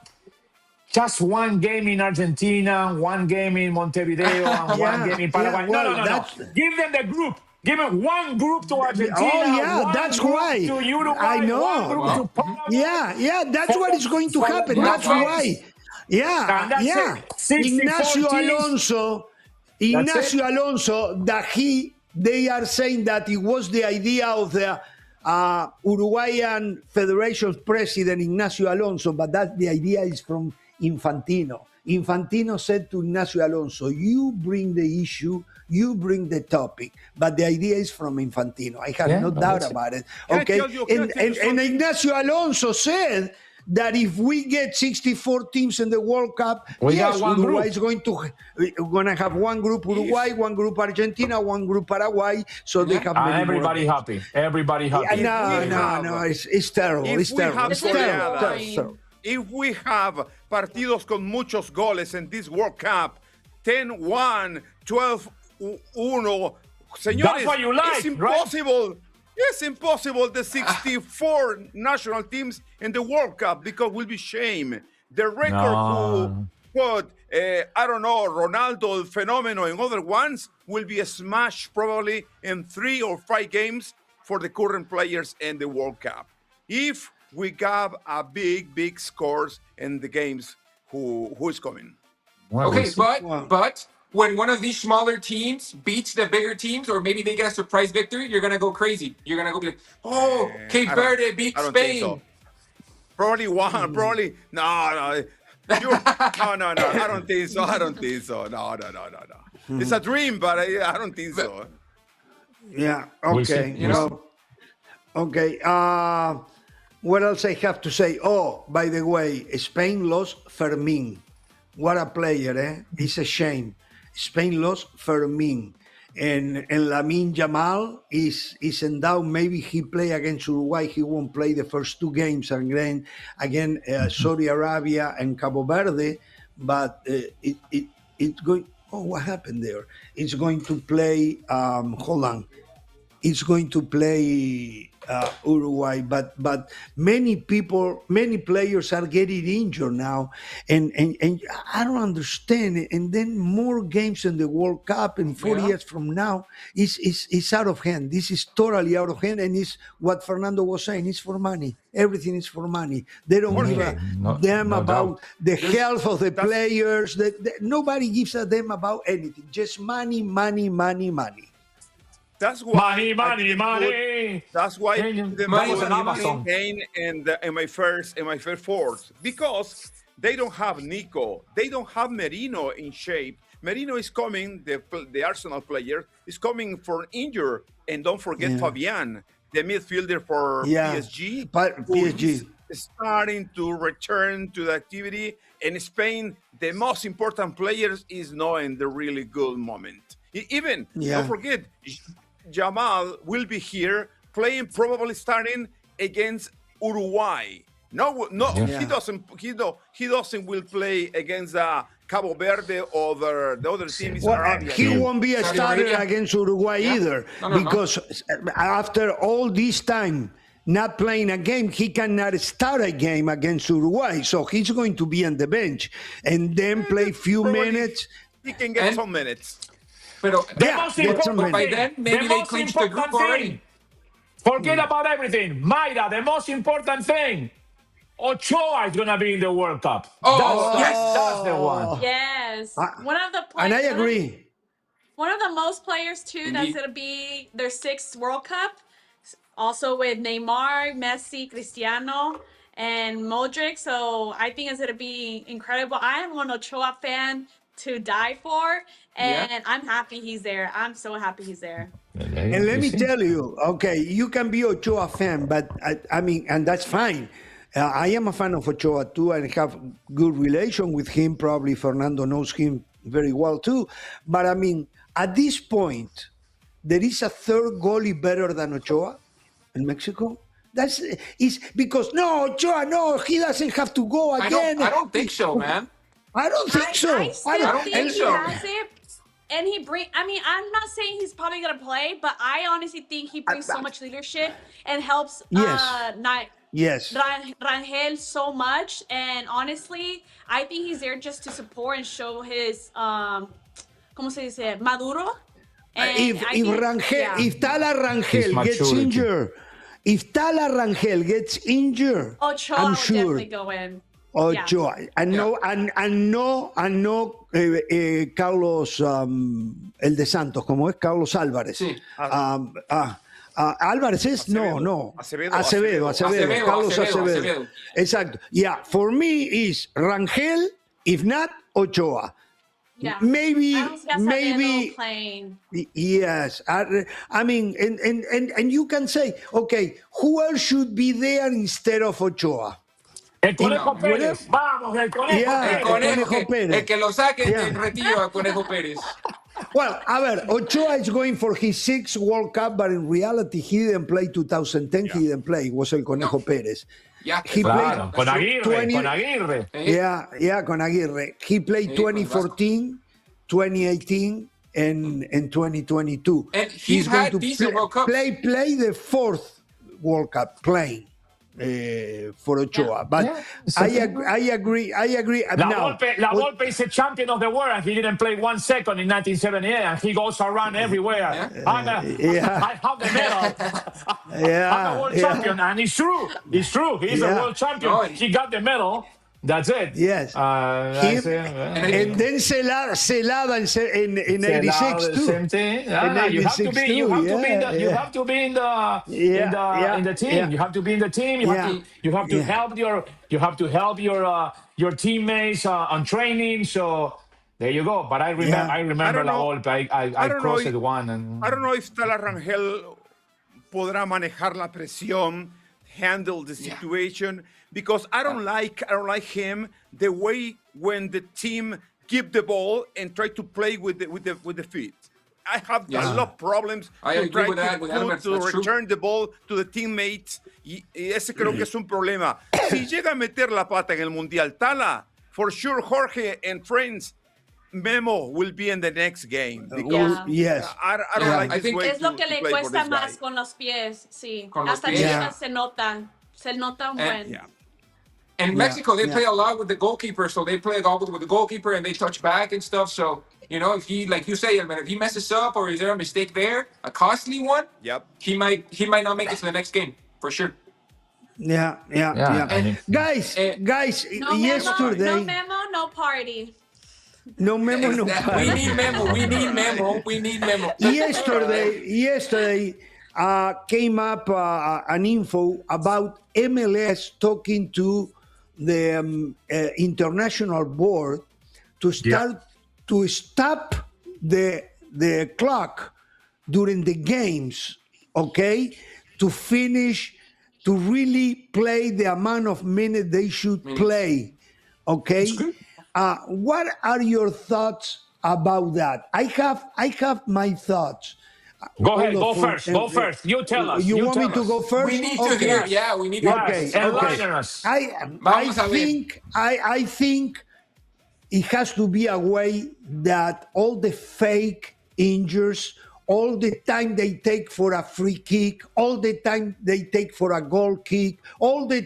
just one game in Argentina, one game in Montevideo, and one game in Paraguay. No. Give them the group. Give them one group to Argentina. That's group why. To Uruguay, I know. One group to Paraguay. That's what is going to happen. That's why. Yeah. Ignacio Alonso, that they are saying that it was the idea of the Uruguayan Federation's president, Ignacio Alonso, but that the idea is from Infantino. Infantino said to Ignacio Alonso, you bring the issue, you bring the topic, but the idea is from Infantino. I have no doubt about it. Okay, and Ignacio Alonso said that if we get 64 teams in the World Cup, Uruguay is going to have one group Uruguay, one group Argentina, one group Paraguay. So they have everybody happy. Everybody happy. No, it's terrible. It's terrible. If we have partidos con muchos goles in this World Cup, 10-1, 12-1, señores, that's what you like, it's impossible. Right? It's impossible, the 64 national teams in the World Cup, because it will be shame. The record who put, Ronaldo, El Fenomeno, and other ones will be smashed probably in 3 or 5 games for the current players in the World Cup. If we got a big scores in the games, who is coming? Well, Okay, we'll but when one of these smaller teams beats the bigger teams, or maybe they get a surprise victory, you're gonna go crazy. You're gonna go be like, "Oh, Cape Verde beat I don't think Spain." so. Probably one. Probably no. I don't think so. I don't think so. No. It's a dream, but I don't think so. Yeah. We'll Okay. see, you know. Okay. What else I have to say? Oh, by the way, Spain lost Fermin. What a player, eh? It's a shame. Spain lost Fermin. And Lamine Yamal is in doubt. Maybe he play against Uruguay. He won't play the first two games again Saudi Arabia and Cabo Verde. But it's going. Oh, what happened there? It's going to play. Hold on. It's going to play Uruguay, but many players are getting injured now, and I don't understand. And then more games in the World Cup in 4 years from now is out of hand. This is totally out of hand, and it's what Fernando was saying. It's for money. Everything is for money. They don't give a damn about the health of the players. Nobody gives a damn about anything. Just money. That's why money. That's why the Money is money on Amazon. in my first fourth, because they don't have Nico, they don't have Merino in shape. Merino is coming, the Arsenal player is coming for injury, and don't forget Fabian, the midfielder for PSG. PSG is starting to return to the activity. In Spain, the most important players is not in the really good moment. Even don't forget, Jamal will be here playing, probably starting against Uruguay. He doesn't. He doesn't will play against Cabo Verde or the other team is Arabia. He won't be a starter against Uruguay either, because after all this time not playing a game, he cannot start a game against Uruguay. So he's going to be on the bench and then play few minutes. He can get some minutes. But by then, maybe they clinched the group already. Forget about everything. Mayra, the most important thing. Ochoa is going to be in the World Cup. That's the one. Yes. One of the And I agree. One of the most players, too, that's going to be their 6th World Cup. Also with Neymar, Messi, Cristiano, and Modric. So I think it's going to be incredible. I am an Ochoa fan to die for, and I'm happy he's there. I'm so happy he's there. And let me tell you, okay, you can be Ochoa fan, but I mean, and that's fine. I am a fan of Ochoa too, and have good relation with him. Probably Fernando knows him very well too. But I mean, at this point, there is a third goalie better than Ochoa in Mexico. Is because Ochoa, he doesn't have to go again. I don't think so, man. I don't think so. I don't think he has it. And I'm not saying he's probably going to play, but I honestly think he brings so much leadership and helps Rangel so much. And honestly, I think he's there just to support and show his, ¿cómo se dice? Maduro. If Tala Rangel gets injured, Ochoa I'm would sure. definitely go in. Ochoa. And no Carlos, el de Santos, como es Carlos Álvarez. Sí. Álvarez es, no. Acevedo. Carlos Acevedo. Exacto. Yeah, for me is Rangel, if not Ochoa. Yeah. Maybe. Playing. Yes. I mean, and you can say, okay, who else should be there instead of Ochoa? El Conejo Pérez. Vamos, el Conejo Pérez. El que lo saquen del retiro a Conejo Pérez. Well, a ver, Ochoa is going for his 6th World Cup, but in reality, he didn't play 2010. He didn't play. It was el Conejo Pérez. Yeah, he played con Aguirre. Yeah, con Aguirre. He played 2014, 2018, and 2022. And he's had going to decent World Cups. Play the 4th World Cup playing. for Ochoa. But I agree. La Volpe is a champion of the world, and he didn't play 1 second in 1978, and he goes around everywhere. I have the medal. I'm a world champion, and it's true. It's true. He's a world champion. He got the medal. That's it. Yes. And then Celada in 86 too. Same thing. You have to be in the team. You have to be in the team. You have to help your teammates on training. So there you go. But I remember La Volpe. I crossed it one. And I don't know if Tala Rangel podrá manejar la presión, handle the situation. Because I don't like him the way when the team give the ball and try to play with the feet. I have a lot of problems to return the ball to the teammates. Y ese creo que es un problema. Si llega a meter la pata en el Mundial, Tala, for sure Jorge and friends, Memo will be in the next game. Because I don't like this way es lo que to le play for cuesta this más guy. con los pies, sí. Con los Hasta pies. Chivas se nota un buen. And Mexico, they play a lot with the goalkeeper, so they play a lot with the goalkeeper and they touch back and stuff. So, if he, like you say, if he messes up or is there a mistake there, a costly one, he might not make it to the next game for sure. Yeah. Guys, No yesterday. Memo, no memo, no party. No memo, no party. We need memo. Yesterday came up an info about MLS talking to the international board to stop the clock during the games, okay, to really play the amount of minutes they should play, okay. What are your thoughts about that? I have my thoughts. Go ahead. Go first. You tell us. You want me to go first? We need to hear. Yeah, we need to hear. Enlighten us. I think it has to be a way that all the fake injuries, all the time they take for a free kick, all the time they take for a goal kick, all the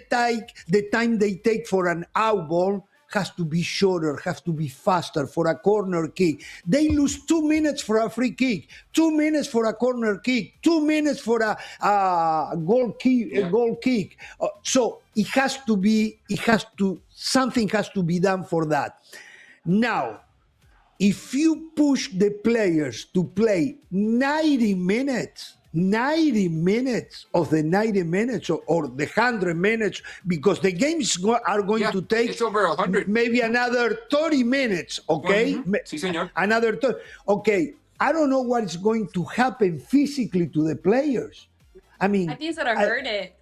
time they take for an out ball, has to be shorter, has to be faster for a corner kick. They lose 2 minutes for a free kick, 2 minutes for a corner kick, 2 minutes for a goal kick. So something has to be done for that. Now, if you push the players to play 90 minutes of the 90 minutes or the 100 minutes, because the games are going to take it's over 100. Maybe another 30 minutes, okay? Sí, señor. Another 30. Okay, I don't know what is going to happen physically to the players. I mean, I think it's going to hurt it.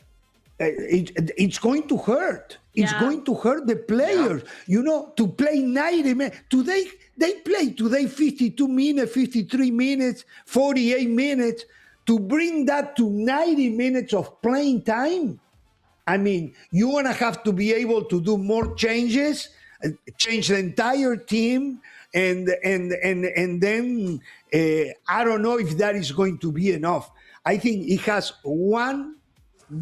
It's going to hurt. It's going to hurt the players, to play 90 minutes. They play today 52 minutes, 53 minutes, 48 minutes. To bring that to 90 minutes of playing time, I mean, you're going to have to be able to do more changes, change the entire team, and then I don't know if that is going to be enough. I think it has one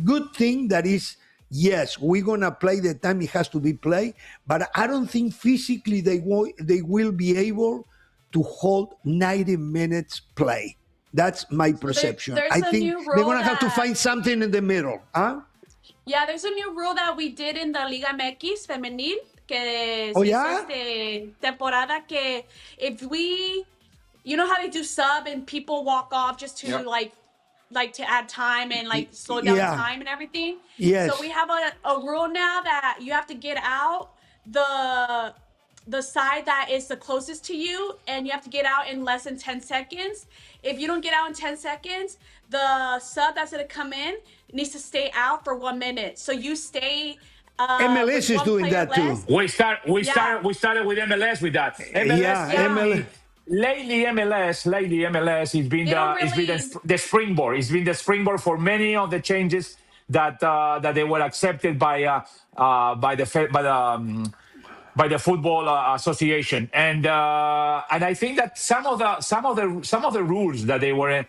good thing that is, yes, we're going to play the time it has to be played, but I don't think physically they will be able to hold 90 minutes play. That's my perception. There's I think they're going to have to find something in the middle. Huh? Yeah, there's a new rule that we did in the Liga MX femenil, que se hizo temporada, que if we, how they do sub and people walk off just to like to add time and like slow down time and everything. Yes. So we have a rule now that you have to get out the side that is the closest to you, and you have to get out in less than 10 seconds. If you don't get out in 10 seconds, the sub that's going to come in needs to stay out for 1 minute. So you stay. MLS is doing that too. We started with MLS with that. MLS, lately MLS has been the springboard. It's been the springboard for many of the changes that they were accepted by the Football Association, and I think that some of the rules that they were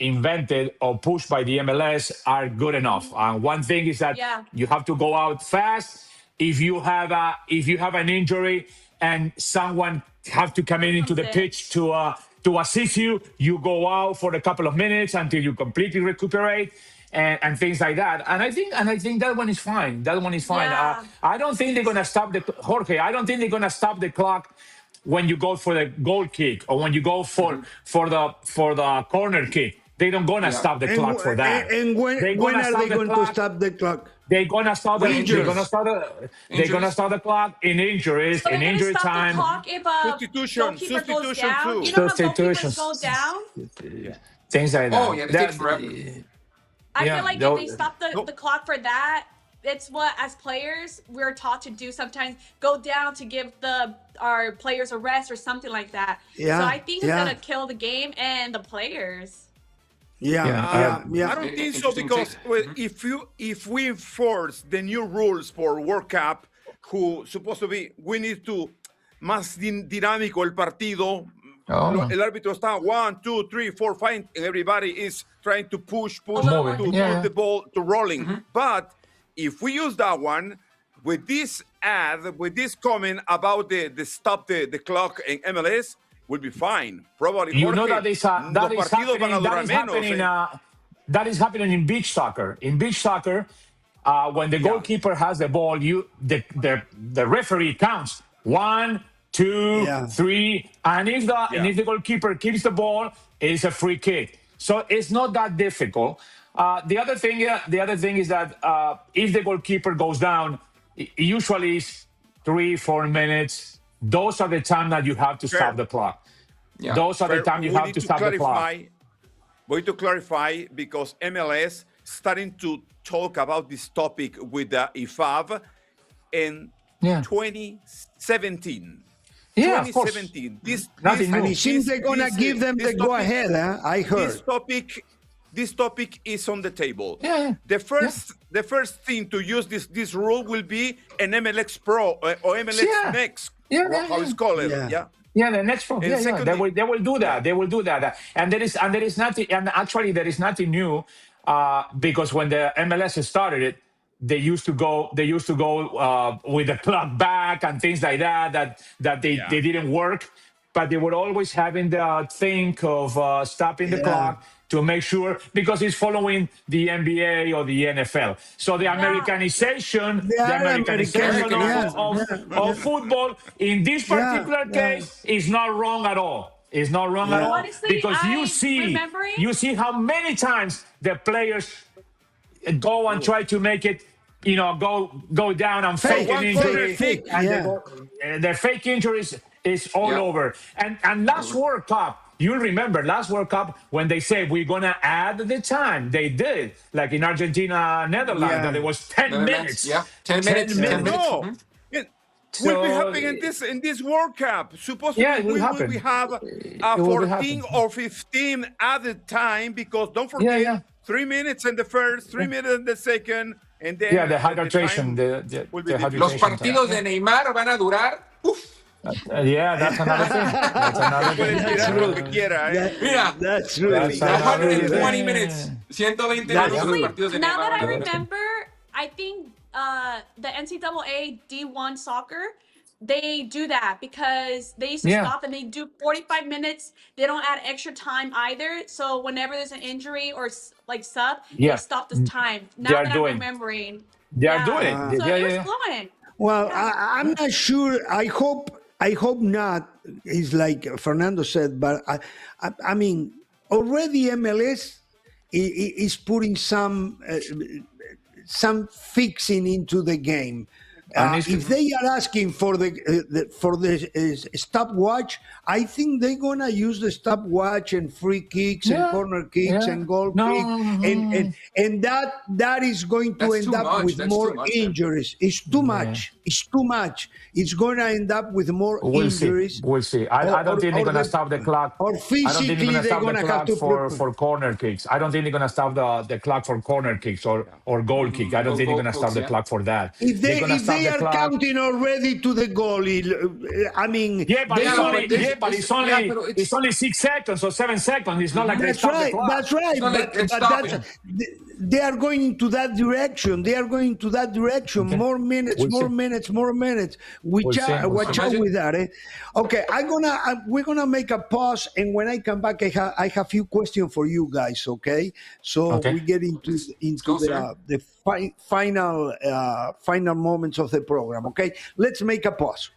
invented or pushed by the MLS are good enough. One thing is that you have to go out fast. If you have an injury and someone have to come into the pitch to assist you, you go out for a couple of minutes until you completely recuperate and things like that. And I think that one is fine. That one is fine. Yeah. I don't think they're gonna stop Jorge. I don't think they're gonna stop the clock when you go for the goal kick or when you go for the corner kick. They don't gonna stop the clock for that. And when are they going to stop the clock? They're gonna start the clock in injuries, So in they're injury gonna stop time. the clock if a Substitution goalkeeper goes too. down. You know how goalkeepers Substitutions. go down? Things like that. Oh, yeah, it takes forever. I feel like they'll- if they stop the clock for that, it's what as players we're taught to do sometimes. Go down to give our players a rest or something like that. Yeah, So I think it's yeah. gonna kill the game and the players. Yeah. I don't think so because if we enforce the new rules for World Cup, who supposed to be, we need to más dinámico el partido. El árbitro está 1, 2, 3, 4, 5, and everybody is trying to push to move the ball to rolling. But if we use that one with this comment about the stop the clock in MLS, will be fine. Probably. You know that is happening in beach soccer. In beach soccer, when the goalkeeper has the ball, the referee counts 1, 2, 3, and if the goalkeeper keeps the ball, it's a free kick. So it's not that difficult. The other thing is that if the goalkeeper goes down, usually it's 3-4 minutes. Those are the time that you have to stop the clock. Yeah. Those are the time you have to stop the clock. We need to clarify because MLS starting to talk about this topic with the IFAB in 2017. Yeah, 2017. And it seems they're going to give them the go-ahead, I heard. This topic is on the table. Yeah. The first thing to use this rule will be an MLS Pro or MLS Next. How it's called. Yeah, the next one. They will do that. They will do that. And there is nothing. And actually, there is nothing new because when the MLS started it, they used to go with the clock back and things like that they didn't work. But they were always having the think of stopping the clock to make sure, because it's following the NBA or the NFL. So the Americanization, of football in this particular case is not wrong at all. It's not wrong at all. Honestly, because you see how many times the players go and try to make it, go down and fake an injury. The fake injuries is all over. And last World Cup, you'll remember last World Cup when they said we're gonna add the time. They did, like in Argentina, Netherlands, that it was 10 minutes. Yeah, 10 minutes. No. It will be happening in this World Cup. Supposedly we have a 14 or 15 added time because don't forget 3 minutes in the first, 3 minutes in the second, and then the hydration. Los partidos de Neymar van a durar. That's another thing. That's true. 120 minutes. 120 minutos. Now that I remember, I think the NCAA D1 soccer, they do that because they used to stop and they do 45 minutes. They don't add extra time either. So whenever there's an injury or like sub, they stop the time. Now that I'm remembering. They are doing it. So it was flowing. Well, I'm not sure. I hope not. It's like Fernando said, but I mean, already MLS is putting some fixing into the game. If they are asking for the stopwatch, I think they're gonna use the stopwatch and free kicks and corner kicks and goal kicks, and that is going to end up with more injuries. It's too much. It's too much. It's gonna end up with more injuries. We'll see. I don't think they're gonna stop the clock. Or physically, they're gonna have to for corner kicks. I don't think they're gonna stop the clock for corner kicks or goal kick. I don't think they're gonna stop the clock for that. If they they the are club. counting already to the goalie. I mean, it's only 6 seconds or 7 seconds. It's not like they stop the clock. That's right. But they are going into that direction. They are going to that direction. Okay. More minutes. Watch out with that. Eh? Okay, we're gonna make a pause, and when I come back, I have a few questions for you guys. Okay, so we get into the final moments of the program. Okay, let's make a pause.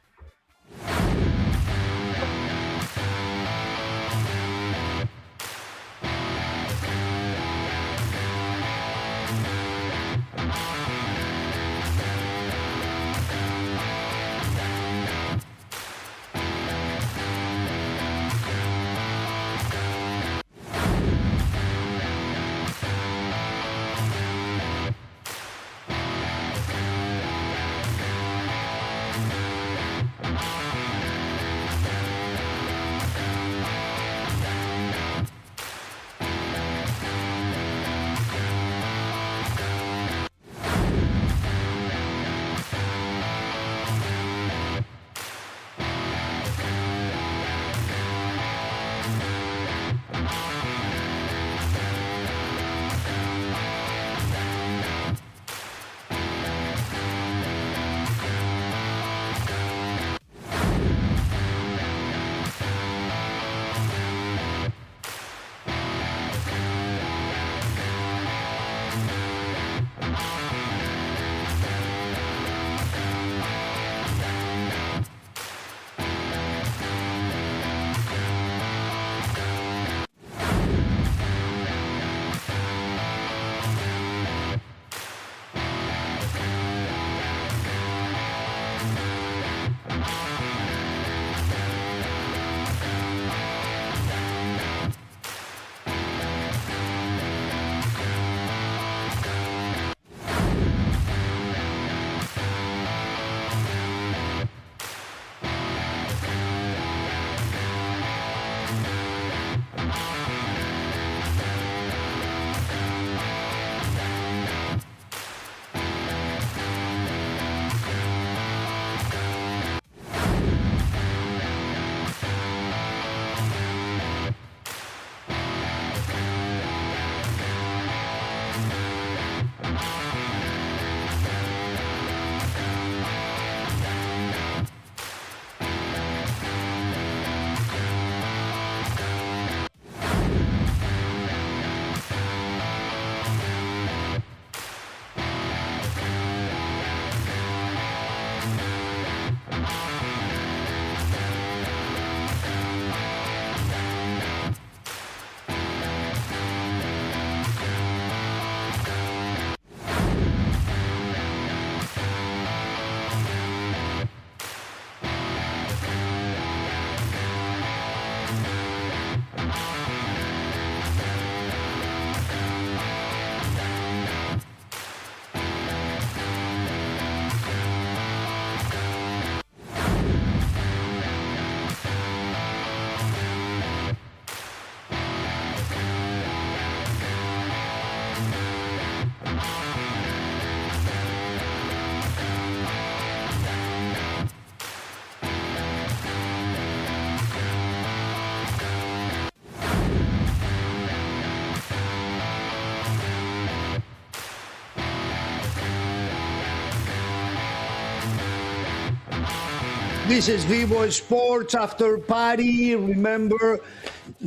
This is Vivo Sports After Party. Remember,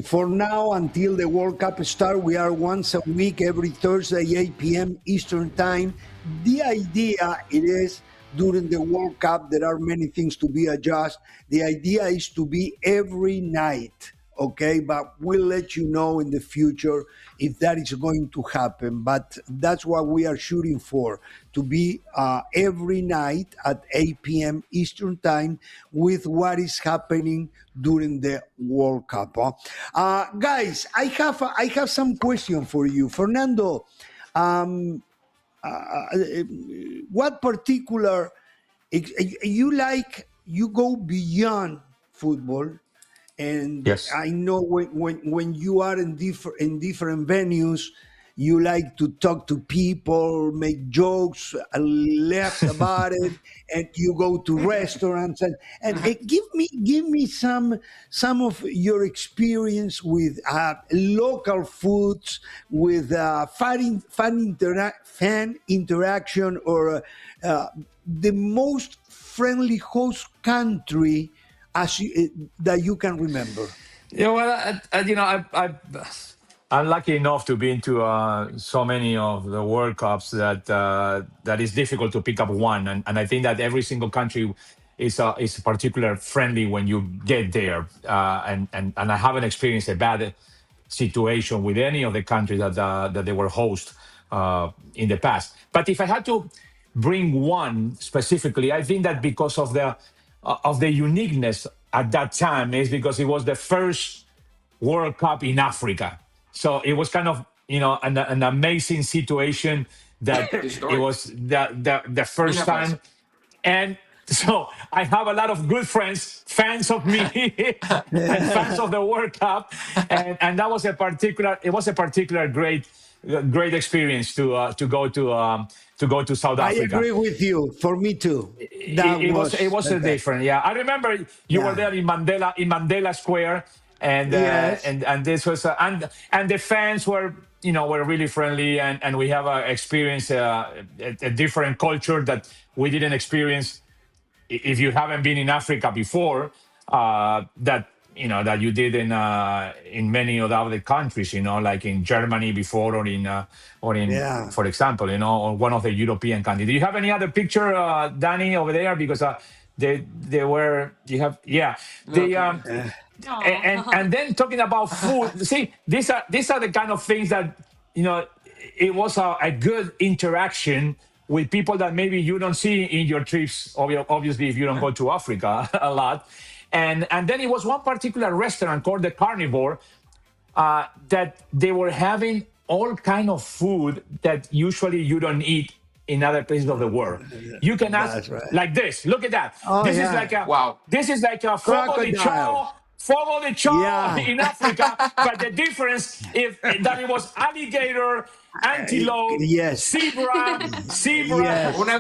for now, until the World Cup starts, we are once a week, every Thursday, 8 p.m. Eastern Time. The idea is during the World Cup, there are many things to be adjusted. The idea is to be every night, okay? But we'll let you know in the future if that is going to happen. But that's what we are shooting for, to be every night at 8 p.m. Eastern Time with what is happening during the World Cup. Guys, I have some question for you. Fernando, what particular, you go beyond football, and yes. I know when you are in different venues, you like to talk to people, make jokes, laugh about it, and you go to restaurants and give me some of your experience with local foods, with fan interaction, or the most friendly host country that you can remember. Yeah, well, I'm lucky enough to be into so many of the World Cups that is difficult to pick up one, and I think that every single country is particular friendly when you get there, and I haven't experienced a bad situation with any of the countries that they were host in the past. But if I had to bring one specifically, I think that because of the uniqueness at that time is because it was the first World Cup in Africa. So it was kind of, an amazing situation that it was the first time. And so I have a lot of good friends, fans of me, and fans of the World Cup. And that was a particular great experience to go to South Africa. I agree with you. For me too. It was different. Yeah, I remember you were there in Mandela Square, and this was and the fans were really friendly, and we have experienced a different culture that we didn't experience if you haven't been in Africa before. That you did in many of the other countries, like in Germany before, or in for example, or one of the European countries. Do you have any other picture, Danny, over there? Because they were, you have, and then talking about food. See, these are the kind of things that it was a good interaction with people that maybe you don't see in your trips, obviously, if you don't go to Africa a lot. And then it was one particular restaurant called the Carnivore that they were having all kind of food that usually you don't eat in other places of the world. You can ask like this. Look at that. This is like This is like a fogo de chao in Africa, but the difference is that it was alligator, antelope, zebra,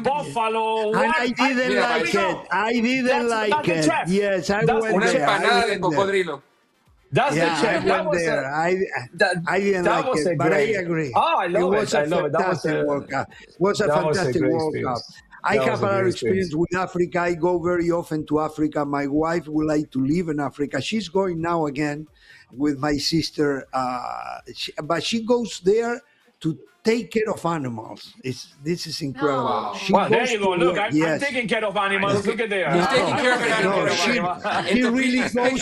buffalo. And I didn't like it. I didn't like it. Yes, I went there. That's the chef. I went there. I didn't like it, but I agree. Oh, I love it. It was a fantastic World Cup. It was a fantastic World Cup. I have a lot of experience with Africa. I go very often to Africa. My wife would like to live in Africa. She's going now again with my sister, but she goes there to take care of animals. This is incredible. Well, there you go. Look, I'm taking care of animals. Look at there. He's taking care of an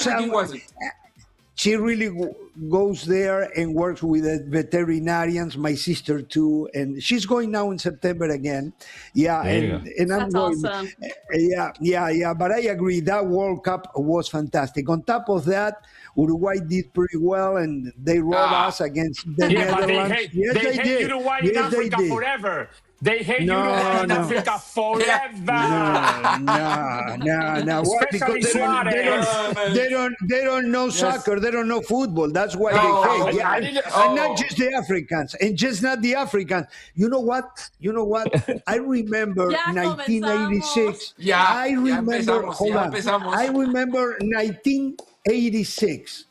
animal. She really goes there and works with the veterinarians, my sister too, and she's going now in September again. And I'm going. Awesome. But I agree, that World Cup was fantastic. On top of that, Uruguay did pretty well, and they rolled us against the Netherlands. But they hate Uruguay in Africa forever. They hate Uruguay in Africa forever. No. Why? Because they don't know soccer. They don't know football. That's why they hate. And not just the Africans, and just not the Africans. You know what? I remember 1986. I remember 1986.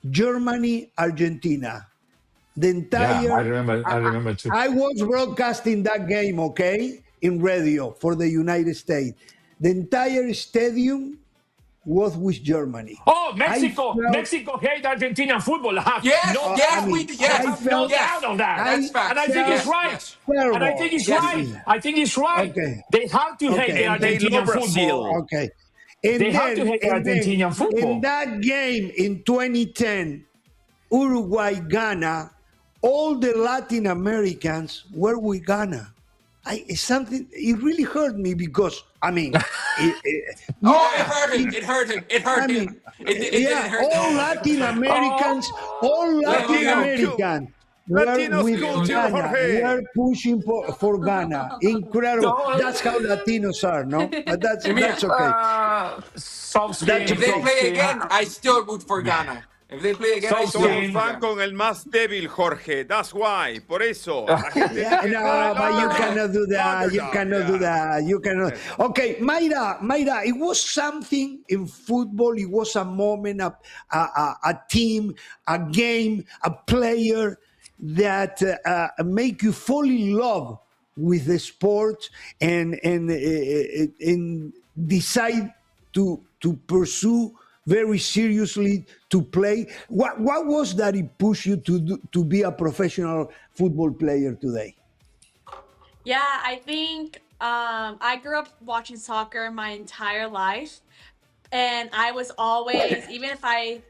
Germany, Argentina. The entire. I remember too. I was broadcasting that game, in radio for the United States. The entire stadium was with Germany. Oh, Mexico hate Argentinian football. No doubt of that. That's fact. And I think it's right. Terrible. And I think it's right. Okay. They have to hate the Argentinian football. Okay. They have to hate Argentinian football. In that game in 2010, Uruguay, Ghana, all the Latin Americans were with Ghana. It really hurt me because, it hurt him. It hurt him. All Latin Americans, Latinos with culture, Ghana. We are pushing for Ghana. Incredible. That's how Latinos are, no? But that's okay. If they play again, I still root for Ghana. If they play again, So Somos fan con el más débil, Jorge. That's why. Por eso. La gente No, but you cannot do that. You cannot do that. You cannot. Okay, Mayra, it was something in football. It was a moment, a team, a game, a player that make you fall in love with the sport and decide to pursue very seriously to play. What was that it pushed you to be a professional football player today? Yeah, I think I grew up watching soccer my entire life, and I was always, even if I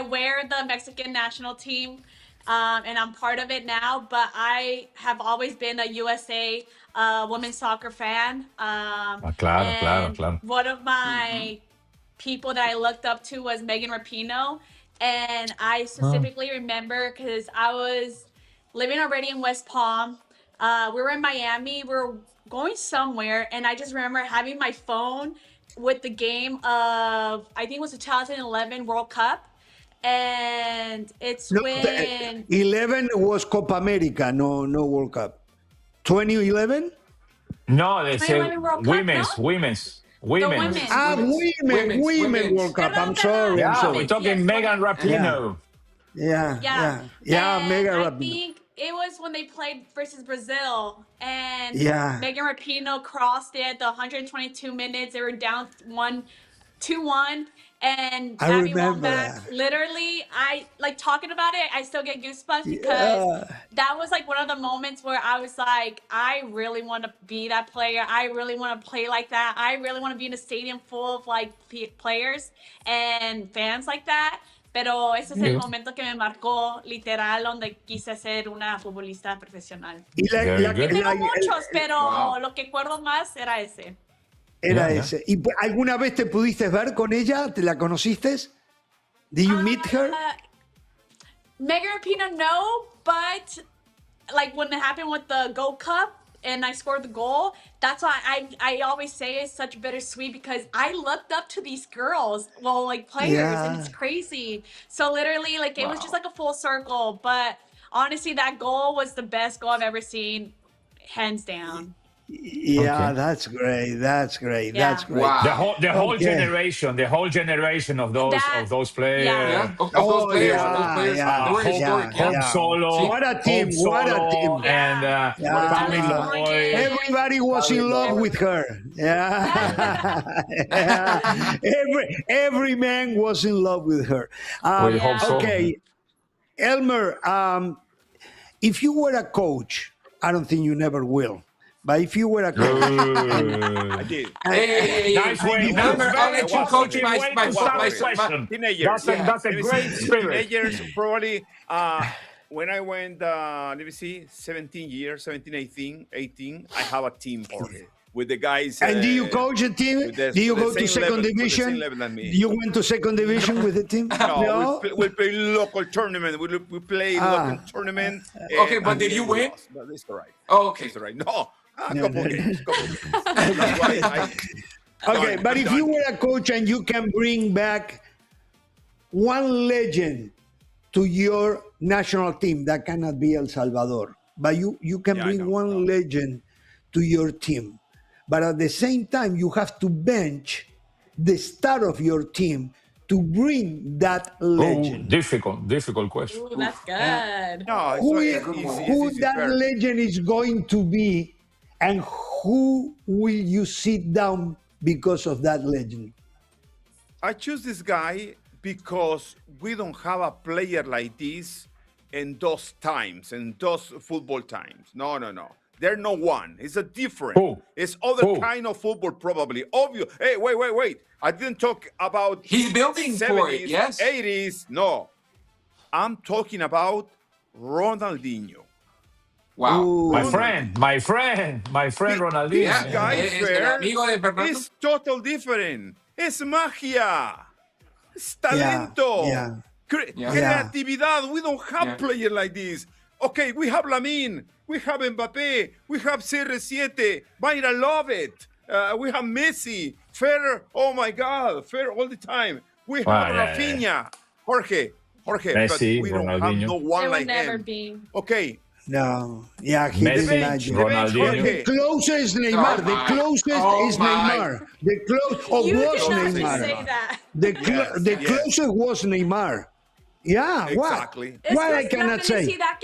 wear the Mexican national team, and I'm part of it now, but I have always been a USA women's soccer fan. Claro. One of my people that I looked up to was Megan Rapinoe, and I specifically remember because I was living already in West Palm. We were in Miami. We were going somewhere, and I just remember having my phone with the game of, I think it was the 2011 World Cup, and it's when 11 was Copa America, no World Cup. 2011? No, they say 2011 World Cup, women's. women's. Women World Cup. I'm sorry. Yeah, we're talking Megan Rapinoe. Yeah. And Megan I Rapinoe. think it was when they played versus Brazil, and Yeah. Megan Rapinoe crossed it the 122 minutes. They were down 2-1, and I Abby remember Wambach. that. Literally, I like talking about it. I still get goosebumps because that was like one of the moments where I was like, I really want to be that player. I really want to play like that. I really want to be in a stadium full of like players and fans like that. Pero ese es el momento que me marcó literal, donde quise ser una futbolista profesional. Y Tengo muchos, pero lo que recuerdo más era ese. Era ese. ¿Y alguna vez te pudiste ver con ella? ¿Te la conociste? Did you meet her? Megan Rapinoe, no, but like when it happened with the Gold Cup and I scored the goal, that's why I always say it's such bittersweet because I looked up to these girls, well, like players, and it's crazy. So literally, like it was just like a full circle. But honestly, that goal was the best goal I've ever seen, hands down. Yeah, that's great. Wow. The whole generation of those players. Those players. Home Solo. What a team! And everybody was in love with her. Every man was in love with her. We hope so. Okay, Elmer, if you were a coach, I don't think you never will. But if you were a coach, I did. Nice way. I'll let you coach my teenagers. That's a great spirit. Teenagers, probably. When I went, let me see, 18, I have a team for it. With the guys. And do you coach a team? Do you go to second division? You went to second division with the team? No. We play local tournament. We play local tournament. Okay, but did you win? But it's all right. Oh, okay. It's all right. No. A couple games. Okay, but if you were a coach and you can bring back one legend to your national team, that cannot be El Salvador, but you can bring one legend to your team. But at the same time, you have to bench the star of your team to bring that legend. Difficult question. Ooh, that's good. No, who that legend is going to be, and who will you sit down because of that legend? I choose this guy because we don't have a player like this in those times, in those football times. No. There's no one. It's a different. It's other kind of football, probably. Obvious. Hey, wait. I didn't talk about. He's building 70s, for it. Yes. 80s. No. I'm talking about Ronaldinho. Wow. Ooh. My friend Ronaldinho. This guy is total different. Es magia. Es talento. Creatividad. We don't have players like this. Okay, we have Lamine. We have Mbappé. We have CR7. Mayra love it. We have Messi. Fer, oh my God. Fer all the time. We have Rafinha. Jorge, Jorge, Messi, but we don't have Ronaldinho. no one There will like never him. be. Okay, No, yeah, he Messi, did magic. Ronaldinho. The closest Neymar. The closest is Neymar. The You was did not just Neymar. say that. The closest was Neymar. Yeah, exactly. Es what I que cannot la say. felicidad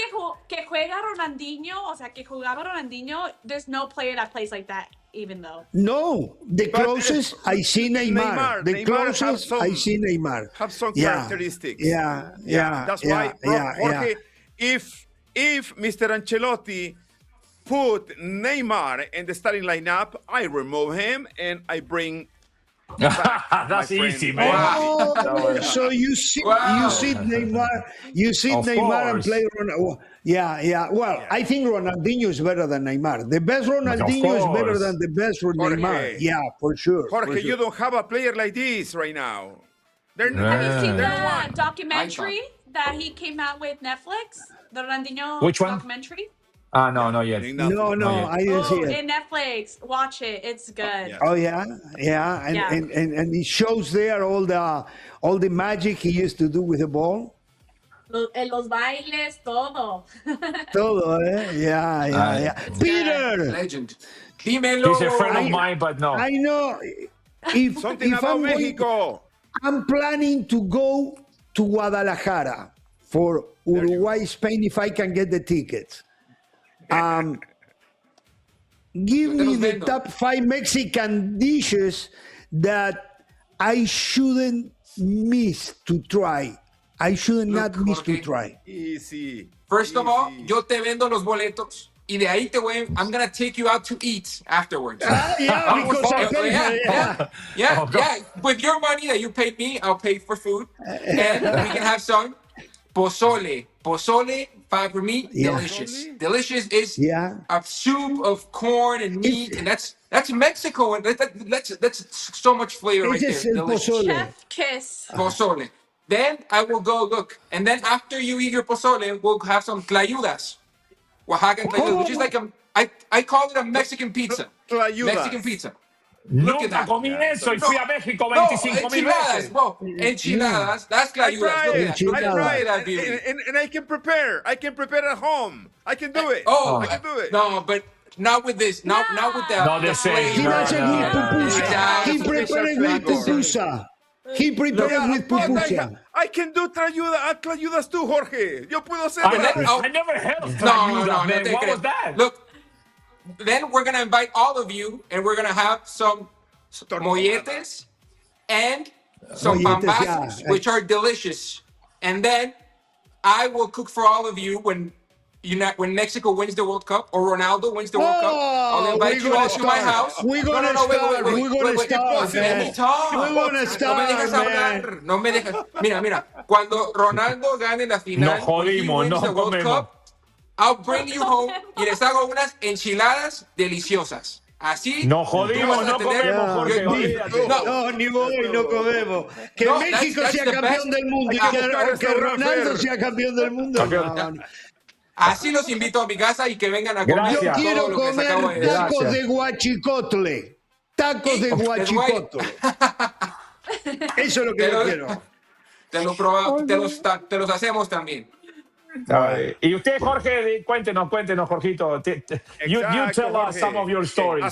que juega Ronaldinho, o sea, que jugaba Ronaldinho, there's no player that plays like that, even though. No, the closest I see Neymar. The closest I see Neymar. Have some characteristics. Yeah. That's why, Jorge, if Mr. Ancelotti put Neymar in the starting lineup, I remove him and I bring. That's easy, man. Oh, so you see Neymar, Neymar and play Ronaldo. Yeah. Well, I think Ronaldinho is better than Neymar. The best Ronaldinho is better than the best Neymar. Yeah, for sure. Jorge, you don't have a player like this right now. Have you seen the documentary that he came out with Netflix? The Ronaldinho Which one? documentary? No, not yet. No, I didn't see it. In Netflix, watch it. It's good. Oh yeah, and he shows there all the magic he used to do with the ball. Los bailes, todo. Todo, eh? Yeah. Peter, Legend. Dímelo. He's a friend of mine, but no. I know. If about Mexico. I'm planning to go to Guadalajara for Uruguay, Spain, if I can get the tickets. Give me the top 5 Mexican dishes that I shouldn't miss to try. I should not miss to try. Easy. First of all, yo te vendo los boletos. Y de ahí I'm gonna take you out to eat afterwards. Yeah, because I paid Yeah. With your money that you paid me, I'll pay for food. And we can have some pozole. Pozole, for me, delicious. Delicious is a soup of corn and meat, and that's Mexico, and that's so much flavor right there. Delicious. Chef kiss. Pozole. Then I will go look, and then after you eat your pozole, we'll have some tlayudas. Oaxacan tlayudas, which is like I call it a Mexican pizza. Mexican pizza. Look at that. Comí eso y fui a México 25,000 veces. Enchiladas. That's tlayudas. I tried it. And I can prepare. I can prepare at home. I can do it. I can do it. No, but not with this. Not with the. Not the same. He doesn't need pupusa. He prepared with pupusa. He prepared with pupusa. I can do tlayudas too, Jorge. Yo puedo hacer I never heard of tlayudas, man. What was that? Look, then we're going to invite all of you, and we're going to have some molletes and some pambazos, which are delicious. And then I will cook for all of you when Mexico wins the World Cup or Ronaldo wins the World Cup. I'll invite you all to my house. We're going to start. We're going to start, man. We're going to start, man. No me dejas. Mira. Cuando Ronaldo gane la final, he wins the World Cup, I'll bring you home y les hago unas enchiladas deliciosas. Así. No jodimos, no comemos, Jorge. No, ni voy, no comemos. Que México sea campeón del mundo y que Ronaldo sea campeón del mundo. Así los invito a mi casa y que vengan a comer. Yo quiero comer tacos de guachicotle. Tacos de guachicotle. Eso es lo que yo quiero. Te los hacemos también. Y usted, Jorge, cuéntenos, Jorgito. You tell us some of your stories.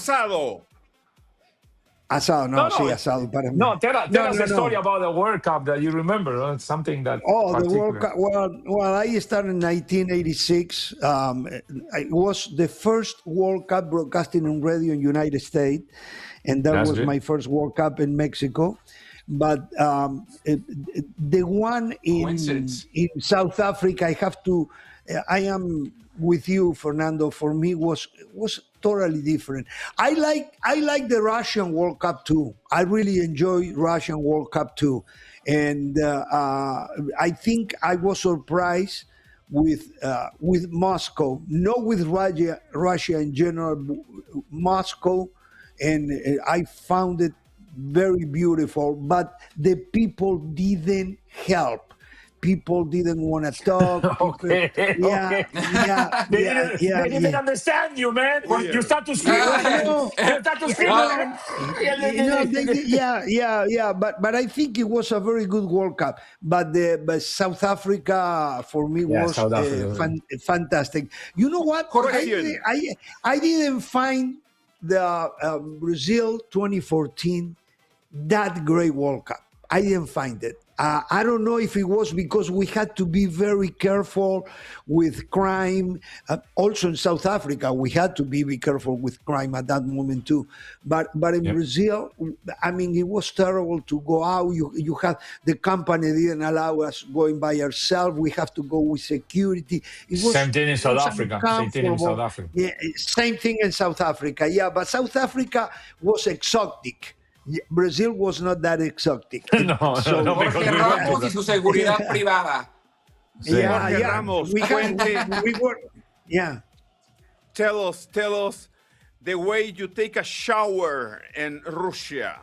Asado, no, sí, asado para mí. No, tell us a story about the World Cup that you remember, something that. The World Cup. Well, I started in 1986. It was the first World Cup broadcasting on radio in the United States, and that was my first World Cup in Mexico. But the one in South Africa, I am with you, Fernando. For me, was totally different. I like the Russian World Cup too. I really enjoy Russian World Cup too, and I think I was surprised with Moscow, not with Russia in general, Moscow, and I found it very beautiful, but the people didn't help. People didn't want to talk. Okay. They didn't understand you, man. You start to scream. You start to scream. But I think it was a very good World Cup. But South Africa for me was fantastic. You know what? I didn't find the Brazil 2014 that great World Cup. I didn't find it. I don't know if it was because we had to be very careful with crime. Also in South Africa, we had to be careful with crime at that moment too. But in Brazil, I mean, it was terrible to go out. You had the company didn't allow us going by ourselves. We have to go with security. It was same thing in South Africa. Same thing in South Africa. Yeah, same thing in South Africa. Yeah, but South Africa was exotic. Brazil was not that exotic. Jorge Ramos y su seguridad privada. Jorge Ramos, Tell us the way you take a shower in Russia.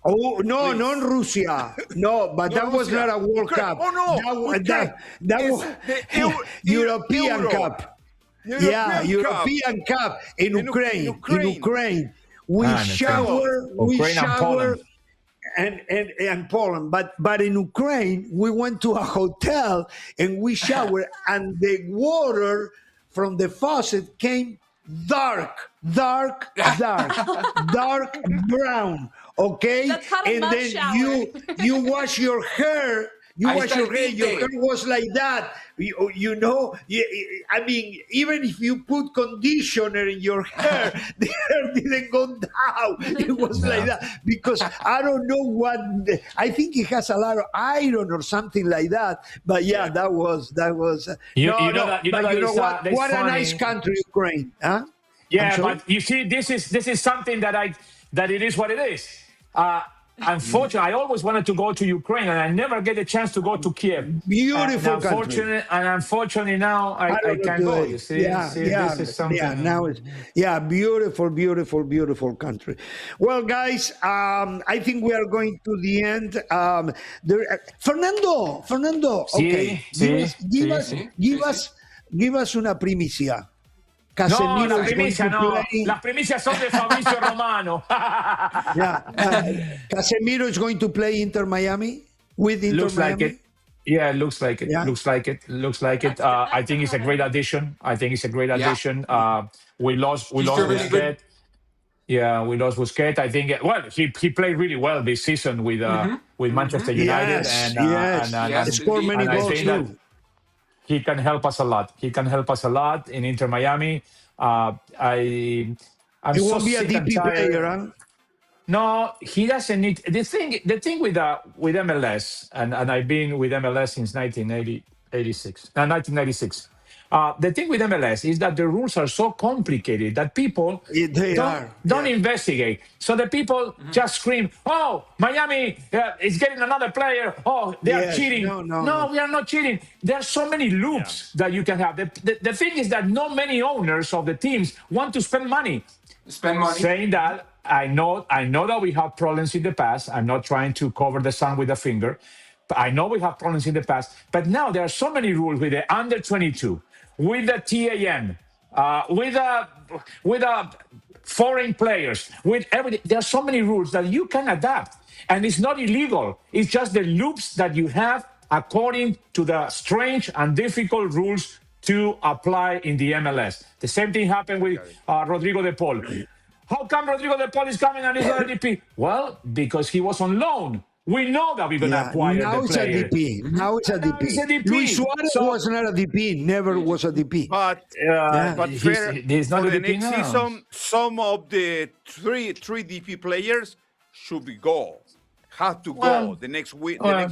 Oh, no, not in Russia. No, but that was not a World Cup. Oh, no. That was the European Cup. European Cup in Ukraine. We shower and Poland. But in Ukraine, we went to a hotel and we showered, and the water from the faucet came dark brown. Okay, and then you wash your hair. Your hair was like that. You know, I mean, even if you put conditioner in your hair, the hair didn't go down. It was like that because I don't know what. I think it has a lot of iron or something like that. But that was. What a nice country, Ukraine, huh? Yeah, but you see, this is something that it is what it is. Unfortunately, I always wanted to go to Ukraine, and I never get a chance to go to Kiev. Beautiful country. Unfortunately, now I can't go. You see, this is something. Yeah, now it's beautiful country. Well, guys, I think we are going to the end. Fernando. Okay, give us una primicia. No, las primicias son de Fabricio Romano. Casemiro is going to play Inter Miami with Inter looks Miami. Like it. Yeah, looks like it. Looks like it. I think it's a great addition. We lost Busquets. Yeah, we lost Busquets. I think. Well, he played really well this season with Manchester United and scored many goals too. He can help us a lot. In Inter Miami. He won't be a DP player, huh? No, he doesn't need the thing with MLS, and I've been with MLS since 1996. The thing with MLS is that the rules are so complicated that people don't investigate. So the people just scream, "Oh, Miami is getting another player. Oh, they are cheating." No, we are not cheating. There are so many loops that you can have. The thing is that not many owners of the teams want to spend money. Saying that, I know that we have problems in the past. I'm not trying to cover the sun with a finger. But I know we have problems in the past. But now there are so many rules with the under 22. With the TAM, with foreign players, with everything. There are so many rules that you can adapt. And it's not illegal. It's just the loops that you have according to the strange and difficult rules to apply in the MLS. The same thing happened with Rodrigo de Paul. How come Rodrigo de Paul is coming and he's not a DP? Well, because he was on loan. We know that we're going to acquire the player. Now it's a DP. Luis Suarez was not a DP. Never was a DP. But he's not for a the DP next now. season, some of the three DP players should have to go the next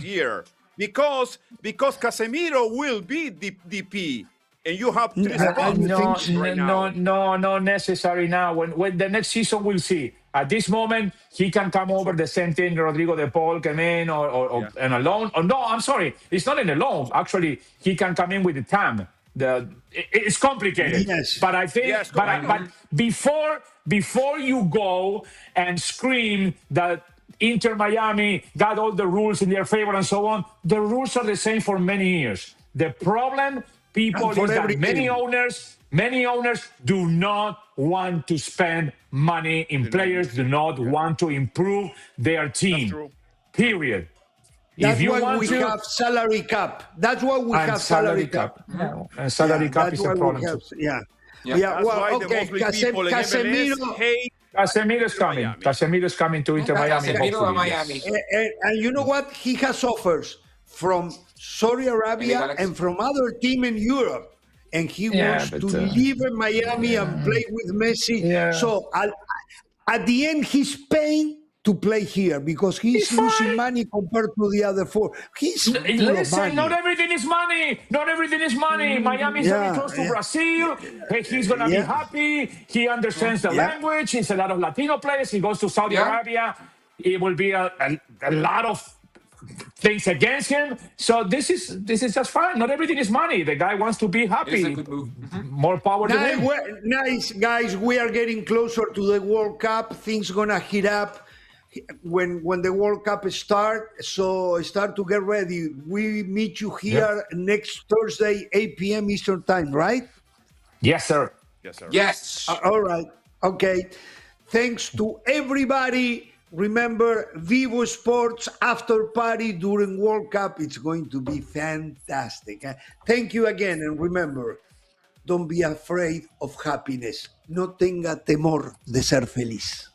year because Casemiro will be the DP. And you have three spots right now. No necessary now. When the next season, we'll see. At this moment, he can come over the same thing. Rodrigo de Paul came in or on a loan. Oh, no, I'm sorry. It's not in a loan. Actually, he can come in with the TAM. It's complicated. Yes. But I think, but before you go and scream that Inter Miami got all the rules in their favor and so on. The rules are the same for many years. The problem, people, is that many owners do not want to spend money in players, do not want to improve their team. Period. That's why we have salary cap. That's why we have salary cap. And salary cap is a problem. Yeah. That's Well, why okay. the mostly people in MLS hate. Casemiro's coming. Casemiro's coming to Inter Miami. Casemiro Miami. And you know what? He has offers from Saudi Arabia and from other team in Europe. And he wants to live in Miami and play with Messi. Yeah. So at the end, he's paying to play here because he's losing money compared to the other four. Listen, not everything is money. Not everything is money. Miami is very close to Brazil. He's going to be happy. He understands the language. He's a lot of Latino players. He goes to Saudi Arabia. It will be a lot of things against him. So this is just fine. Not everything is money. The guy wants to be happy. It's a good move. More power to him. Nice, guys. We are getting closer to the World Cup. Things going to heat up when the World Cup starts. So start to get ready. We meet you here next Thursday, 8 p.m. Eastern Time, right? Yes, sir. Yes, sir. Yes. All right. Okay. Thanks to everybody. Remember, Vivo Sports After Party during World Cup. It's going to be fantastic. Thank you again. And remember, don't be afraid of happiness. No tenga temor de ser feliz.